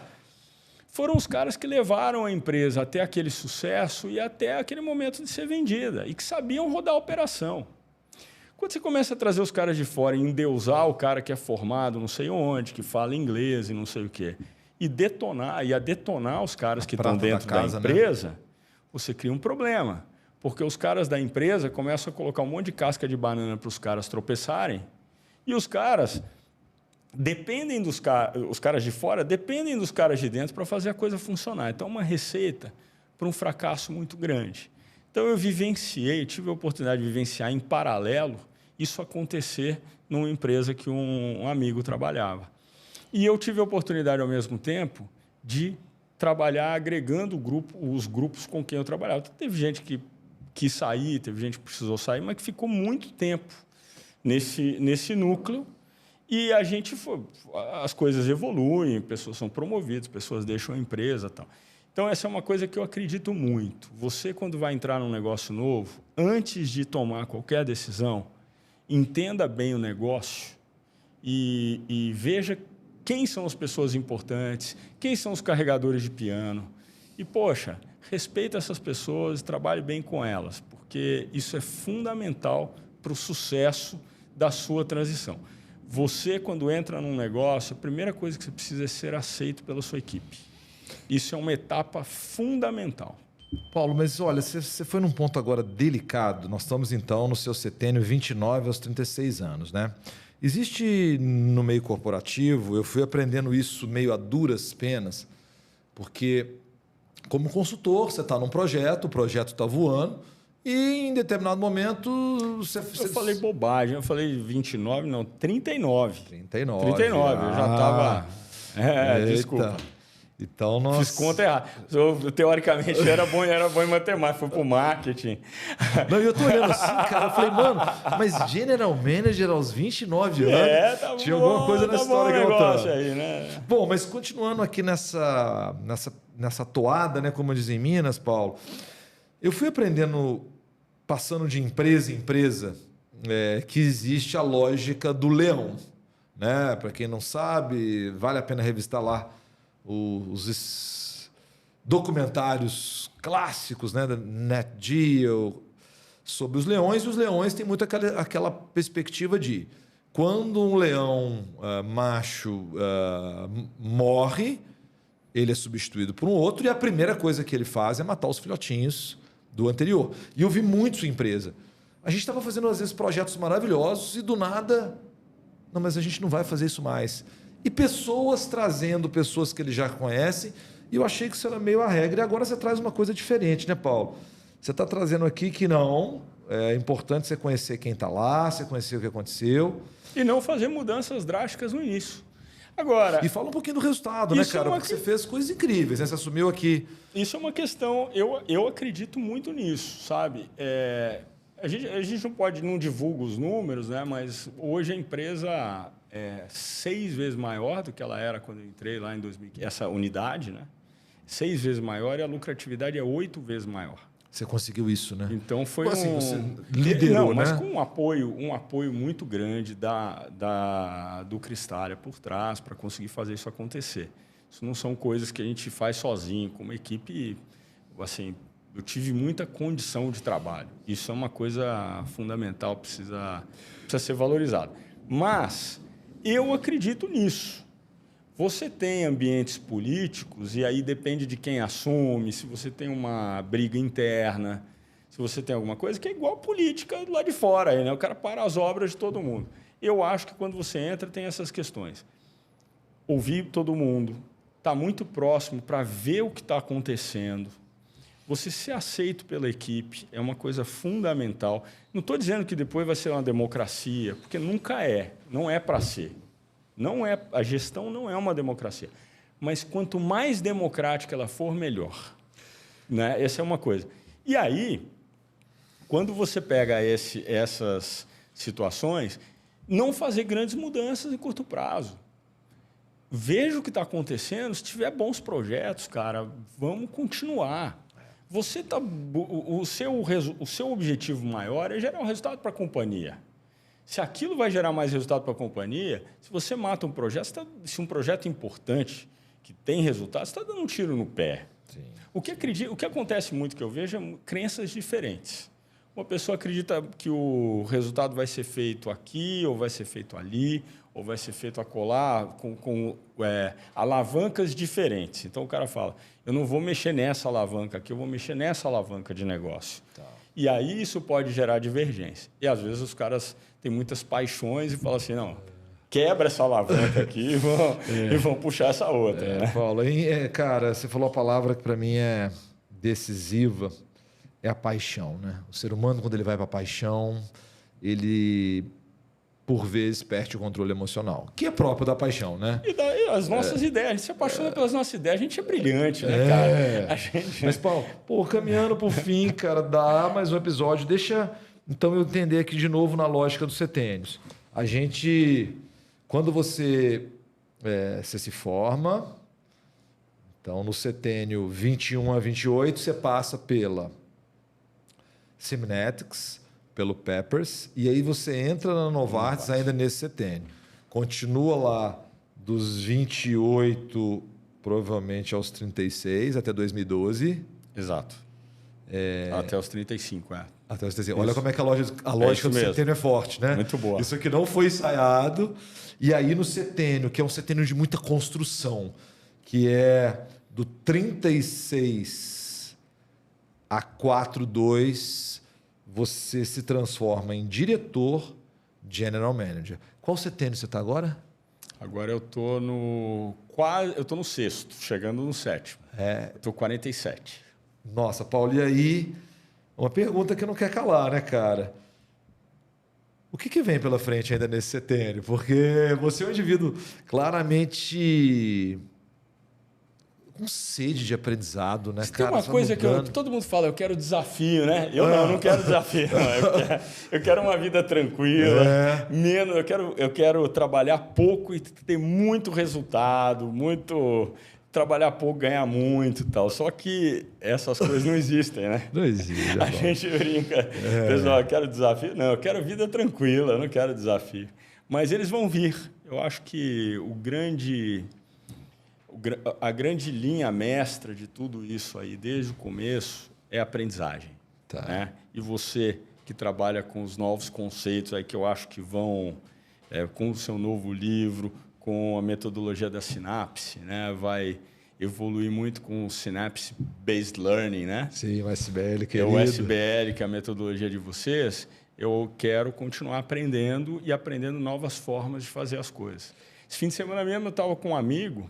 foram os caras que levaram a empresa até aquele sucesso e até aquele momento de ser vendida, e que sabiam rodar a operação. Quando você começa a trazer os caras de fora e endeusar o cara que é formado não sei onde, que fala inglês e não sei o quê, e detonar os caras que estão dentro da empresa, né? Você cria um problema. Porque os caras da empresa começam a colocar um monte de casca de banana para os caras tropeçarem, e os caras dependem os caras de fora dependem dos caras de dentro para fazer a coisa funcionar. Então, é uma receita para um fracasso muito grande. Então, eu tive a oportunidade de vivenciar em paralelo isso acontecer numa empresa que um amigo trabalhava. E eu tive a oportunidade, ao mesmo tempo, de trabalhar agregando os grupos com quem eu trabalhava. Então, teve gente que quis sair, teve gente que precisou sair, mas que ficou muito tempo nesse núcleo. E as coisas evoluem, pessoas são promovidas, pessoas deixam a empresa e tal. Então, essa é uma coisa que eu acredito muito. Você, quando vai entrar num negócio novo, antes de tomar qualquer decisão, entenda bem o negócio e veja quem são as pessoas importantes, quem são os carregadores de piano. E, poxa, respeita essas pessoas e trabalhe bem com elas, porque isso é fundamental para o sucesso da sua transição. Você, quando entra num negócio, a primeira coisa que você precisa é ser aceito pela sua equipe. Isso é uma etapa fundamental. Paulo, mas olha, você foi num ponto agora delicado. Nós estamos, então, no seu setênio 29 aos 36 anos, né? Existe no meio corporativo, eu fui aprendendo isso meio a duras penas, porque como consultor, você está num projeto, o projeto está voando, e em determinado momento... Eu falei bobagem, eu falei 29, não, 39. 39, eu já estava... Desculpa. Então nós... Fiz conta errada. Eu, teoricamente, era bom em matemática, fui para o marketing. Não, eu tô olhando assim, cara, eu falei, mano, mas General Manager aos 29 anos, tá tinha bom, alguma coisa nessa história que eu tô. Aí, né? Bom, mas continuando aqui nessa toada, né, como dizem em Minas, Paulo, eu fui aprendendo, passando de empresa em empresa, que existe a lógica do leão, né? Para quem não sabe, vale a pena revistar lá os documentários clássicos, né, da Nat Geo, sobre os leões, e os leões têm muito aquela perspectiva de quando um leão macho morre, ele é substituído por um outro, e a primeira coisa que ele faz é matar os filhotinhos do anterior. E eu vi muito sua empresa. A gente estava fazendo, às vezes, projetos maravilhosos e, do nada, não, mas a gente não vai fazer isso mais. E pessoas trazendo pessoas que ele já conhece, e eu achei que isso era meio a regra, e agora você traz uma coisa diferente, né, Paulo? Você está trazendo aqui que não, é importante você conhecer quem está lá, você conhecer o que aconteceu. E não fazer mudanças drásticas no início. Agora, e fala um pouquinho do resultado, né, cara? Porque você fez coisas incríveis, né? Você assumiu aqui. Isso é uma questão, eu acredito muito nisso, sabe? A gente não pode, não divulga os números, né? Mas hoje a empresa é 6 vezes maior do que ela era quando eu entrei lá em 2015. Essa unidade, né? 6 vezes maior, e a lucratividade é 8 vezes maior. Você conseguiu isso, né? Então foi assim, você liderou, não, mas né? com um apoio muito grande do Cristália por trás para conseguir fazer isso acontecer. Isso não são coisas que a gente faz sozinho, com uma equipe. Assim, eu tive muita condição de trabalho. Isso é uma coisa fundamental, precisa ser valorizado. Mas eu acredito nisso. Você tem ambientes políticos, e aí depende de quem assume, se você tem uma briga interna, se você tem alguma coisa, que é igual política lá de fora, aí, né? O cara para as obras de todo mundo. Eu acho que quando você entra, tem essas questões. Ouvir todo mundo, estar muito próximo para ver o que está acontecendo. Você ser aceito pela equipe é uma coisa fundamental. Não estou dizendo que depois vai ser uma democracia, porque nunca é, não é para ser. Não é, a gestão não é uma democracia. Mas quanto mais democrática ela for, melhor. Né? Essa é uma coisa. E aí, quando você pega essas situações, não fazer grandes mudanças em curto prazo. Veja o que está acontecendo. Se tiver bons projetos, cara, vamos continuar. O seu objetivo maior é gerar um resultado para a companhia. Se aquilo vai gerar mais resultado para a companhia, se você mata um projeto, se um projeto importante, que tem resultado, você está dando um tiro no pé. Sim. O que acontece muito que eu vejo é crenças diferentes. Uma pessoa acredita que o resultado vai ser feito aqui, ou vai ser feito ali, ou vai ser feito acolá, com alavancas diferentes. Então, o cara fala, eu não vou mexer nessa alavanca aqui, eu vou mexer nessa alavanca de negócio. Tá. E aí isso pode gerar divergência. E, às vezes, os caras têm muitas paixões e falam assim, não, quebra essa alavanca aqui e vão puxar essa outra. Né? Paulo, cara, você falou a palavra que para mim é decisiva, é a paixão. Né? O ser humano, quando ele vai para a paixão, ele, por vezes, perde o controle emocional, que é próprio da paixão. Né? E daí as nossas ideias, a gente se apaixona pelas nossas ideias, a gente é brilhante, né, cara? Mas, Paulo, caminhando por fim, cara, dá mais um episódio, deixa então eu entender aqui de novo na lógica dos setênios. A gente, quando você se forma, então no setênio 21 a 28, você passa pela Seminetics, pelo Peppers, e aí você entra na Novartis ainda nesse setênio. Continua lá dos 28, provavelmente aos 36, até 2012. Exato. Até os 35, Até os 35. Olha como é que a lógica do setênio é forte, né? Muito boa. Isso aqui não foi ensaiado. E aí no setênio, que é um setênio de muita construção, que é do 36 a 42, você se transforma em diretor general manager. Qual setênio você está agora? Agora eu estou no 6º, chegando no 7º. Estou 47. Nossa, Paulo, e aí, uma pergunta que não quer calar, né, cara? O que vem pela frente ainda nesse setênio? Porque você é um indivíduo claramente com sede de aprendizado, né, cara? Tem uma coisa que todo mundo fala, eu quero desafio, né? Eu não quero desafio. Eu quero uma vida tranquila, menos. Eu quero trabalhar pouco e ter muito resultado, trabalhar pouco, ganhar muito e tal. Só que essas coisas não existem, né? Não existe. A gente brinca. Pessoal, eu quero desafio? Não, eu quero vida tranquila, eu não quero desafio. Mas eles vão vir. Eu acho que a grande linha mestra de tudo isso aí, desde o começo, é a aprendizagem. Tá. Né? E você que trabalha com os novos conceitos aí que eu acho que vão, com o seu novo livro, com a metodologia da sinapse, né? Vai evoluir muito com o Synapse Based Learning, né? Sim, o SBL, querido. É o SBL, que é a metodologia de vocês. Eu quero continuar aprendendo e aprendendo novas formas de fazer as coisas. Esse fim de semana mesmo eu estava com um amigo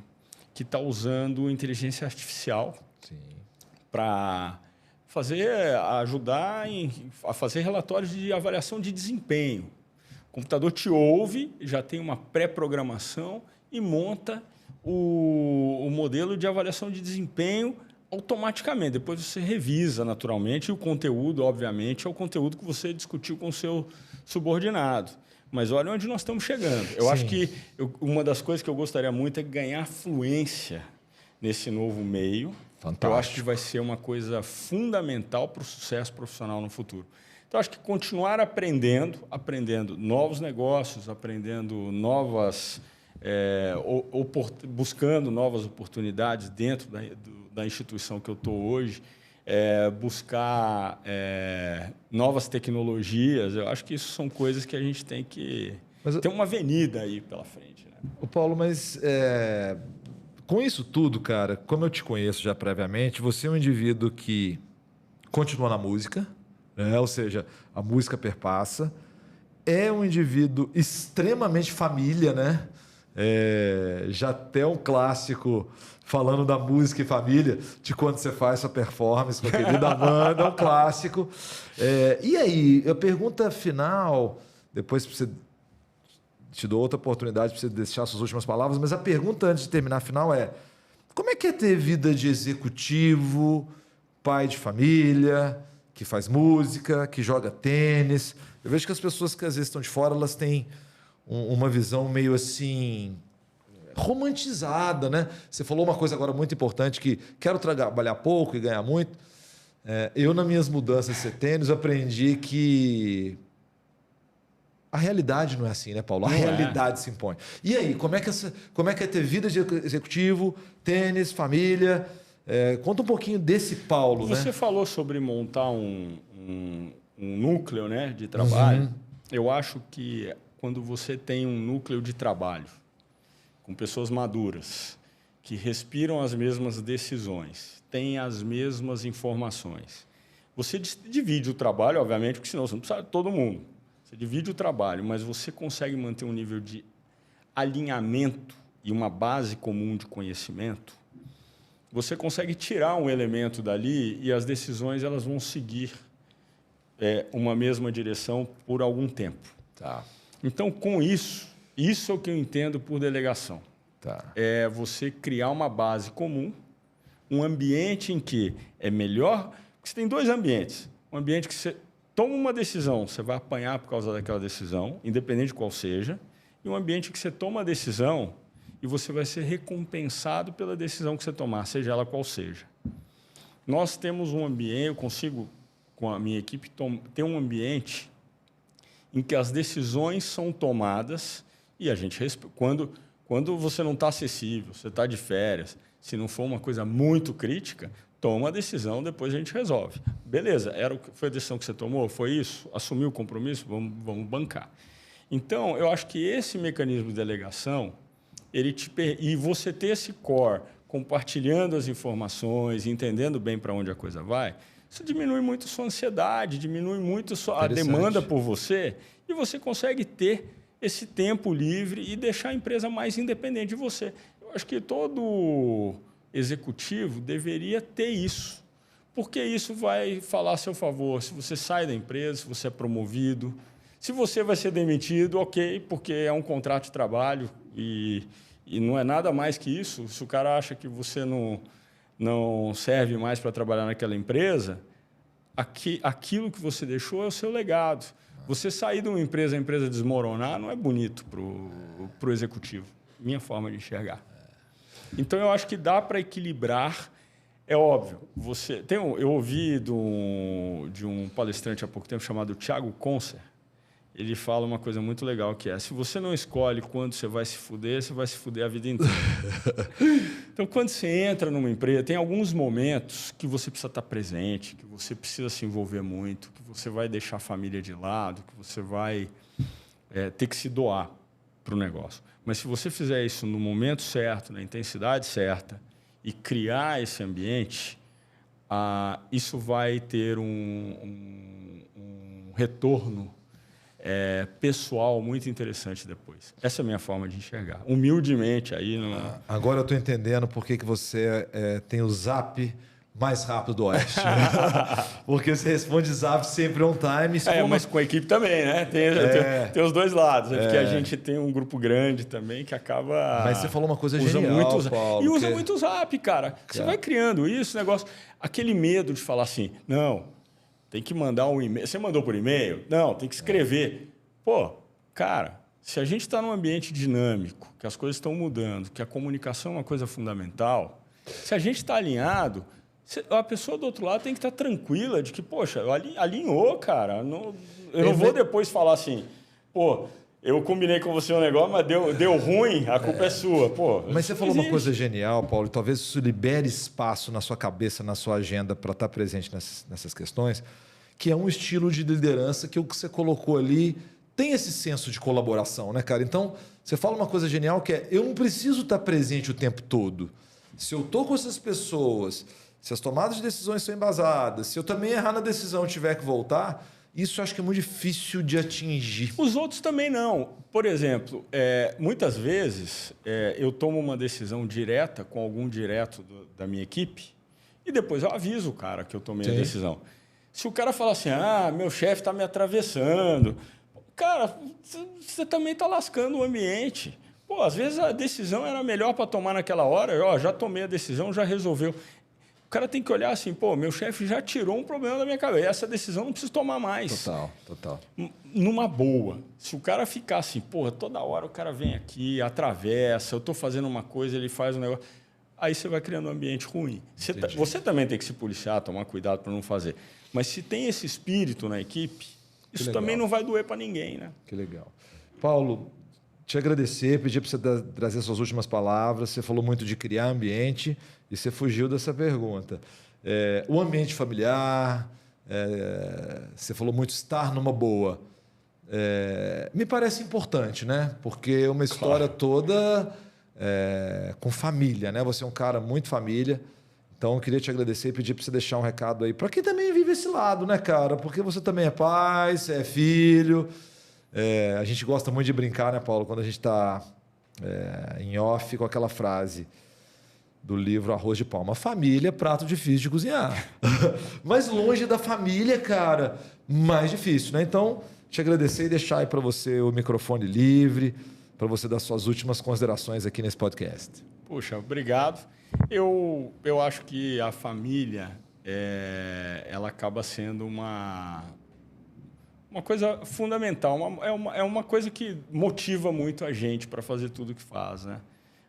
que está usando inteligência artificial para ajudar a fazer relatórios de avaliação de desempenho. O computador te ouve, já tem uma pré-programação e monta o modelo de avaliação de desempenho automaticamente. Depois você revisa naturalmente e o conteúdo, obviamente, é o conteúdo que você discutiu com o seu subordinado. Mas olha onde nós estamos chegando. Eu acho que uma das coisas que eu gostaria muito é ganhar fluência nesse novo meio. Fantástico. Eu acho que vai ser uma coisa fundamental para o sucesso profissional no futuro. Então, acho que continuar aprendendo novos negócios, aprendendo buscando novas oportunidades dentro da instituição que eu estou hoje, buscar novas tecnologias. Eu acho que isso são coisas que a gente tem que ter uma avenida aí pela frente. Né? Ô Paulo, mas com isso tudo, cara, como eu te conheço já previamente, você é um indivíduo que continua na música, né? Ou seja, a música perpassa, é um indivíduo extremamente família, né? Já até um clássico falando da música e família, de quando você faz sua performance com a querida Amanda, é um clássico. E aí, a pergunta final, depois você te dou outra oportunidade para você deixar suas últimas palavras, mas a pergunta antes de terminar a final é: como é que é ter vida de executivo, pai de família, que faz música, que joga tênis? Eu vejo que as pessoas que às vezes estão de fora, elas têm uma visão meio assim romantizada, né? Você falou uma coisa agora muito importante, que quero trabalhar pouco e ganhar muito. Eu, nas minhas mudanças de ser tênis, aprendi que a realidade não é assim, né, Paulo? A realidade se impõe. E aí, como é que é ter vida de executivo, tênis, família? Conta um pouquinho desse Paulo. Você falou sobre montar um núcleo, né, de trabalho. Uhum. Eu acho que quando você tem um núcleo de trabalho com pessoas maduras, que respiram as mesmas decisões, têm as mesmas informações, você divide o trabalho, obviamente, porque senão você não precisa de todo mundo. Você divide o trabalho, mas você consegue manter um nível de alinhamento e uma base comum de conhecimento. Você consegue tirar um elemento dali e as decisões elas vão seguir uma mesma direção por algum tempo. Tá. Então, com isso é o que eu entendo por delegação. Tá. É você criar uma base comum, um ambiente em que é melhor... Porque você tem dois ambientes. Um ambiente que você toma uma decisão, você vai apanhar por causa daquela decisão, independente de qual seja, e um ambiente que você toma a decisão e você vai ser recompensado pela decisão que você tomar, seja ela qual seja. Nós temos um ambiente, eu consigo, com a minha equipe, ter um ambiente em que as decisões são tomadas e a gente quando você não está acessível, você está de férias, se não for uma coisa muito crítica, toma a decisão, depois a gente resolve. Beleza, foi a decisão que você tomou? Foi isso? Assumiu o compromisso? Vamos bancar. Então, eu acho que esse mecanismo de delegação, e você ter esse core, compartilhando as informações, entendendo bem para onde a coisa vai, isso diminui muito a sua ansiedade, diminui muito a demanda por você, e você consegue ter esse tempo livre e deixar a empresa mais independente de você. Eu acho que todo executivo deveria ter isso, porque isso vai falar a seu favor. Se você sai da empresa, se você é promovido, se você vai ser demitido, ok, porque é um contrato de trabalho e não é nada mais que isso. Se o cara acha que você não serve mais para trabalhar naquela empresa, aquilo que você deixou é o seu legado. Você sair de uma empresa, a empresa desmoronar, não é bonito para o executivo, minha forma de enxergar. Então, eu acho que dá para equilibrar. É óbvio. Eu ouvi de um palestrante há pouco tempo chamado Thiago Concer, ele fala uma coisa muito legal, que é: se você não escolhe quando você vai se fuder a vida inteira. Então, quando você entra numa empresa, tem alguns momentos que você precisa estar presente, que você precisa se envolver muito, que você vai deixar a família de lado, que você vai ter que se doar para o negócio. Mas se você fizer isso no momento certo, na intensidade certa, e criar esse ambiente, isso vai ter um retorno pessoal muito interessante depois. Essa é a minha forma de enxergar. Humildemente aí. Agora eu estou entendendo por que você tem o zap mais rápido do Oeste. Né? Porque você responde zap sempre on time. Mas com a equipe também, né? Tem os dois lados. Porque a gente tem um grupo grande também que acaba... Mas você falou uma coisa genial, Paulo. E usa muito o zap, cara. Você vai criando isso, negócio... Aquele medo de falar assim, não, tem que mandar um e-mail. Você mandou por e-mail? Não, tem que escrever. Pô, cara, se a gente está num ambiente dinâmico, que as coisas estão mudando, que a comunicação é uma coisa fundamental, se a gente está alinhado... A pessoa do outro lado tem que estar tranquila de que, poxa, alinhou, cara. Eu não vou depois falar assim, pô, eu combinei com você um negócio, mas deu ruim, a culpa é sua. Pô, mas você falou uma coisa genial, Paulo, e talvez isso libere espaço na sua cabeça, na sua agenda, para estar presente nessas questões, que é um estilo de liderança que o que você colocou ali tem esse senso de colaboração, né, cara? Então, você fala uma coisa genial que é: eu não preciso estar presente o tempo todo. Se eu estou com essas pessoas... Se as tomadas de decisões são embasadas, se eu também errar na decisão e tiver que voltar, isso eu acho que é muito difícil de atingir. Os outros também não. Por exemplo, muitas vezes eu tomo uma decisão direta com algum direto da minha equipe e depois eu aviso o cara que eu tomei a decisão. Se o cara falar assim, meu chefe está me atravessando, cara, você também está lascando o ambiente. Pô, às vezes a decisão era melhor para tomar naquela hora, já tomei a decisão, já resolveu. O cara tem que olhar assim, pô, meu chefe já tirou um problema da minha cabeça, essa decisão não preciso tomar mais. Total. Numa boa. Se o cara ficar assim, porra, toda hora o cara vem aqui, atravessa, eu estou fazendo uma coisa, ele faz um negócio, aí você vai criando um ambiente ruim. Você também tem que se policiar, tomar cuidado para não fazer. Mas se tem esse espírito na equipe, isso também não vai doer para ninguém, né? Que legal. Paulo, te agradecer, pedir para você trazer suas últimas palavras. Você falou muito de criar ambiente e você fugiu dessa pergunta. O ambiente familiar, você falou muito estar numa boa. Me parece importante, né? Porque uma história toda com família, né? Você é um cara muito família. Então, eu queria te agradecer e pedir para você deixar um recado aí para quem também vive esse lado, né, cara? Porque você também é pai, você é filho. A gente gosta muito de brincar, né, Paulo? Quando a gente está em off com aquela frase do livro Arroz de Palma. Família, prato difícil de cozinhar. Mas longe da família, cara, mais difícil, né? Então, te agradecer e deixar aí para você o microfone livre, para você dar suas últimas considerações aqui nesse podcast. Poxa, obrigado. Eu acho que a família, ela acaba sendo uma coisa fundamental, é uma coisa que motiva muito a gente para fazer tudo que faz, né?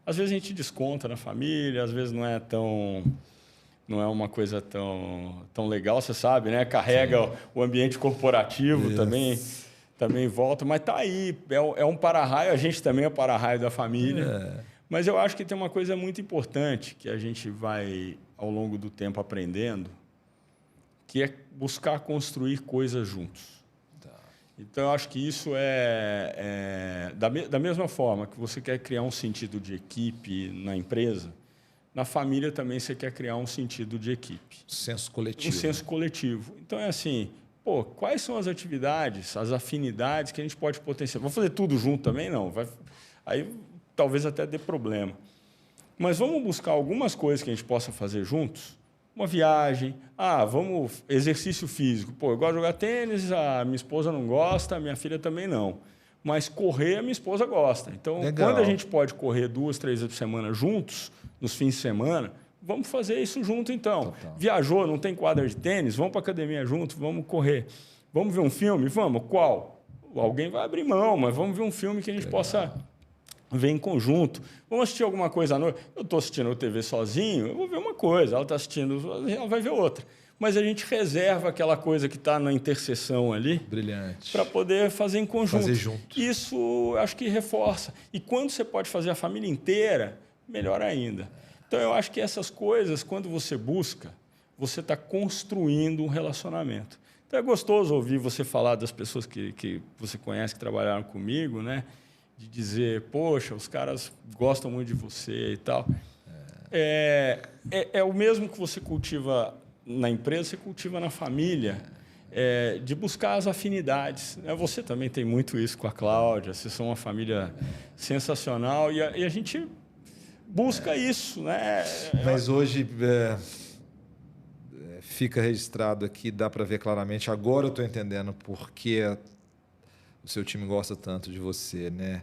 Às vezes a gente desconta na família, às vezes não é uma coisa tão legal, você sabe, né? Carrega o ambiente corporativo também volta, mas tá aí, é um para-raio, a gente também é para-raio da família. Mas eu acho que tem uma coisa muito importante que a gente vai, ao longo do tempo, aprendendo, que é buscar construir coisas juntos. Então, eu acho que isso da mesma forma que você quer criar um sentido de equipe na empresa, na família também você quer criar um sentido de equipe. Senso coletivo. Um senso coletivo. Então, é assim, quais são as atividades, as afinidades que a gente pode potenciar? Vamos fazer tudo junto também? Não. Aí talvez até dê problema. Mas vamos buscar algumas coisas que a gente possa fazer juntos. Uma viagem, vamos exercício físico. Eu gosto de jogar tênis, a minha esposa não gosta, a minha filha também não. Mas correr, a minha esposa gosta. Então, quando a gente pode correr 2, 3 vezes por semana juntos, nos fins de semana, vamos fazer isso junto, então. Total. Viajou, não tem quadra de tênis, vamos para a academia junto, vamos correr. Vamos ver um filme? Vamos. Qual? Alguém vai abrir mão, mas vamos ver um filme que a gente possa ver em conjunto. Vamos assistir alguma coisa à noite. Eu estou assistindo a TV sozinho, eu vou ver uma coisa. Ela está assistindo, ela vai ver outra. mas a gente reserva aquela coisa que está na interseção ali. Brilhante. Para poder fazer em conjunto. Fazer junto. Isso acho que reforça. E quando você pode fazer a família inteira, melhor ainda. Então, eu acho que essas coisas, quando você busca, você está construindo um relacionamento. Então, é gostoso ouvir você falar das pessoas que você conhece, que trabalharam comigo, né? De dizer, poxa, os caras gostam muito de você e tal. É o mesmo que você cultiva na empresa, você cultiva na família, de buscar as afinidades. Você também tem muito isso com a Cláudia, vocês são uma família sensacional e a gente busca isso, né? Mas hoje fica registrado aqui, dá para ver claramente. Agora eu estou entendendo por que o seu time gosta tanto de você, né?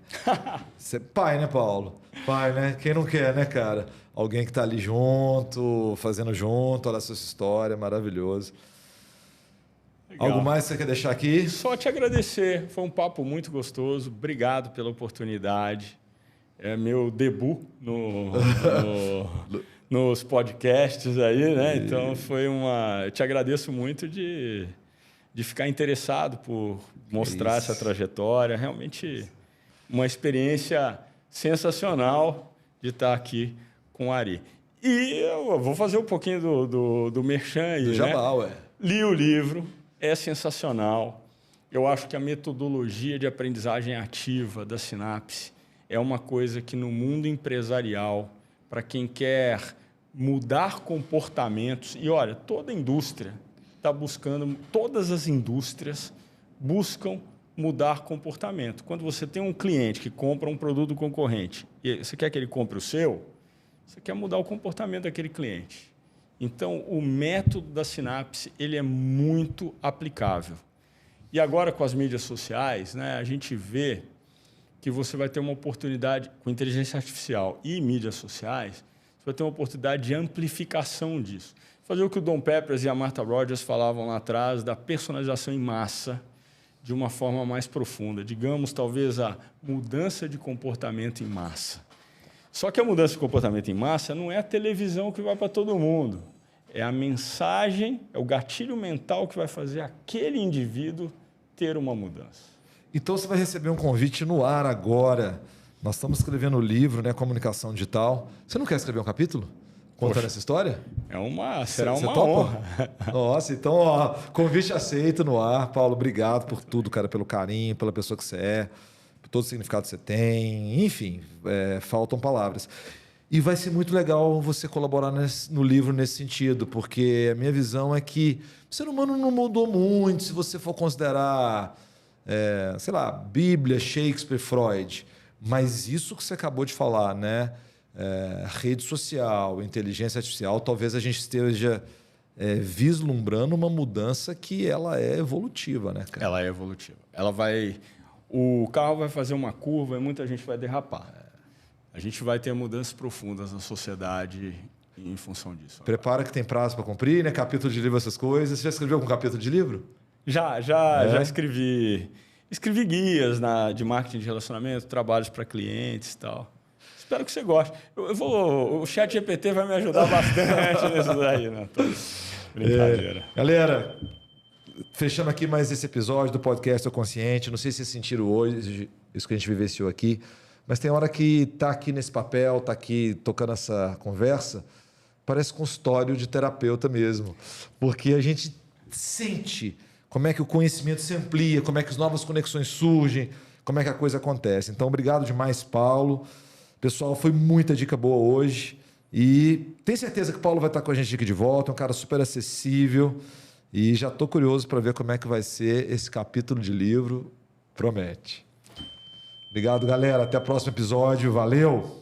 Você, pai, né, Paulo? Pai, né? Quem não quer, né, cara? Alguém que está ali junto, fazendo junto, olha essa história, maravilhoso. Legal. Algo mais que você quer deixar aqui? Só te agradecer, foi um papo muito gostoso, obrigado pela oportunidade. É meu debut nos podcasts aí, né? Então eu te agradeço muito de ficar interessado por mostrar essa trajetória. Realmente uma experiência sensacional de estar aqui com o Ari. E eu vou fazer um pouquinho do merchan aí, do jabá, ué. Li o livro, é sensacional. Eu acho que a metodologia de aprendizagem ativa da Sinapse é uma coisa que no mundo empresarial, para quem quer mudar comportamentos, e olha, toda indústria está buscando, todas as indústrias buscam mudar comportamento. Quando você tem um cliente que compra um produto concorrente e você quer que ele compre o seu, você quer mudar o comportamento daquele cliente. Então, o método da Sinapse ele é muito aplicável. E agora, com as mídias sociais, né, a gente vê que você vai ter uma oportunidade, com inteligência artificial e mídias sociais, você vai ter uma oportunidade de amplificação disso. Fazer o que o Dom Peppers e a Martha Rogers falavam lá atrás, da personalização em massa, de uma forma mais profunda. Digamos, talvez, a mudança de comportamento em massa. Só que a mudança de comportamento em massa não é a televisão que vai para todo mundo. É a mensagem, é o gatilho mental que vai fazer aquele indivíduo ter uma mudança. Então, você vai receber um convite no ar agora. Nós estamos escrevendo o livro, né, Comunicação Digital. Você não quer escrever um capítulo contando essa história? Será uma topa? honra. Nossa, então, ó, convite aceito no ar. Paulo, obrigado por tudo, cara, pelo carinho, pela pessoa que você é, por todo o significado que você tem. Enfim, faltam palavras. E vai ser muito legal você colaborar no livro nesse sentido, porque a minha visão é que o ser humano não mudou muito, se você for considerar, sei lá, Bíblia, Shakespeare, Freud. Mas isso que você acabou de falar, né? Rede social, inteligência artificial, talvez a gente esteja vislumbrando uma mudança que ela é evolutiva, né, cara? Ela é evolutiva. O carro vai fazer uma curva e muita gente vai derrapar. A gente vai ter mudanças profundas na sociedade em função disso. Prepara que tem prazo para cumprir, né? Capítulo de livro, essas coisas. Você já escreveu algum capítulo de livro? Já escrevi. Escrevi guias de marketing de relacionamento, trabalhos para clientes e tal. Espero que você goste. O ChatGPT vai me ajudar bastante nisso daí, né? Brincadeira. Galera, fechando aqui mais esse episódio do podcast O Consciente. Não sei se vocês sentiram hoje isso que a gente vivenciou aqui, mas tem hora que tá aqui nesse papel, tá aqui tocando essa conversa, parece consultório de terapeuta mesmo, porque a gente sente como é que o conhecimento se amplia, como é que as novas conexões surgem, como é que a coisa acontece. Então, obrigado demais, Paulo. Pessoal, foi muita dica boa hoje e tenho certeza que o Paulo vai estar com a gente aqui de volta, é um cara super acessível e já estou curioso para ver como é que vai ser esse capítulo de livro. Promete. Obrigado, galera. Até o próximo episódio. Valeu!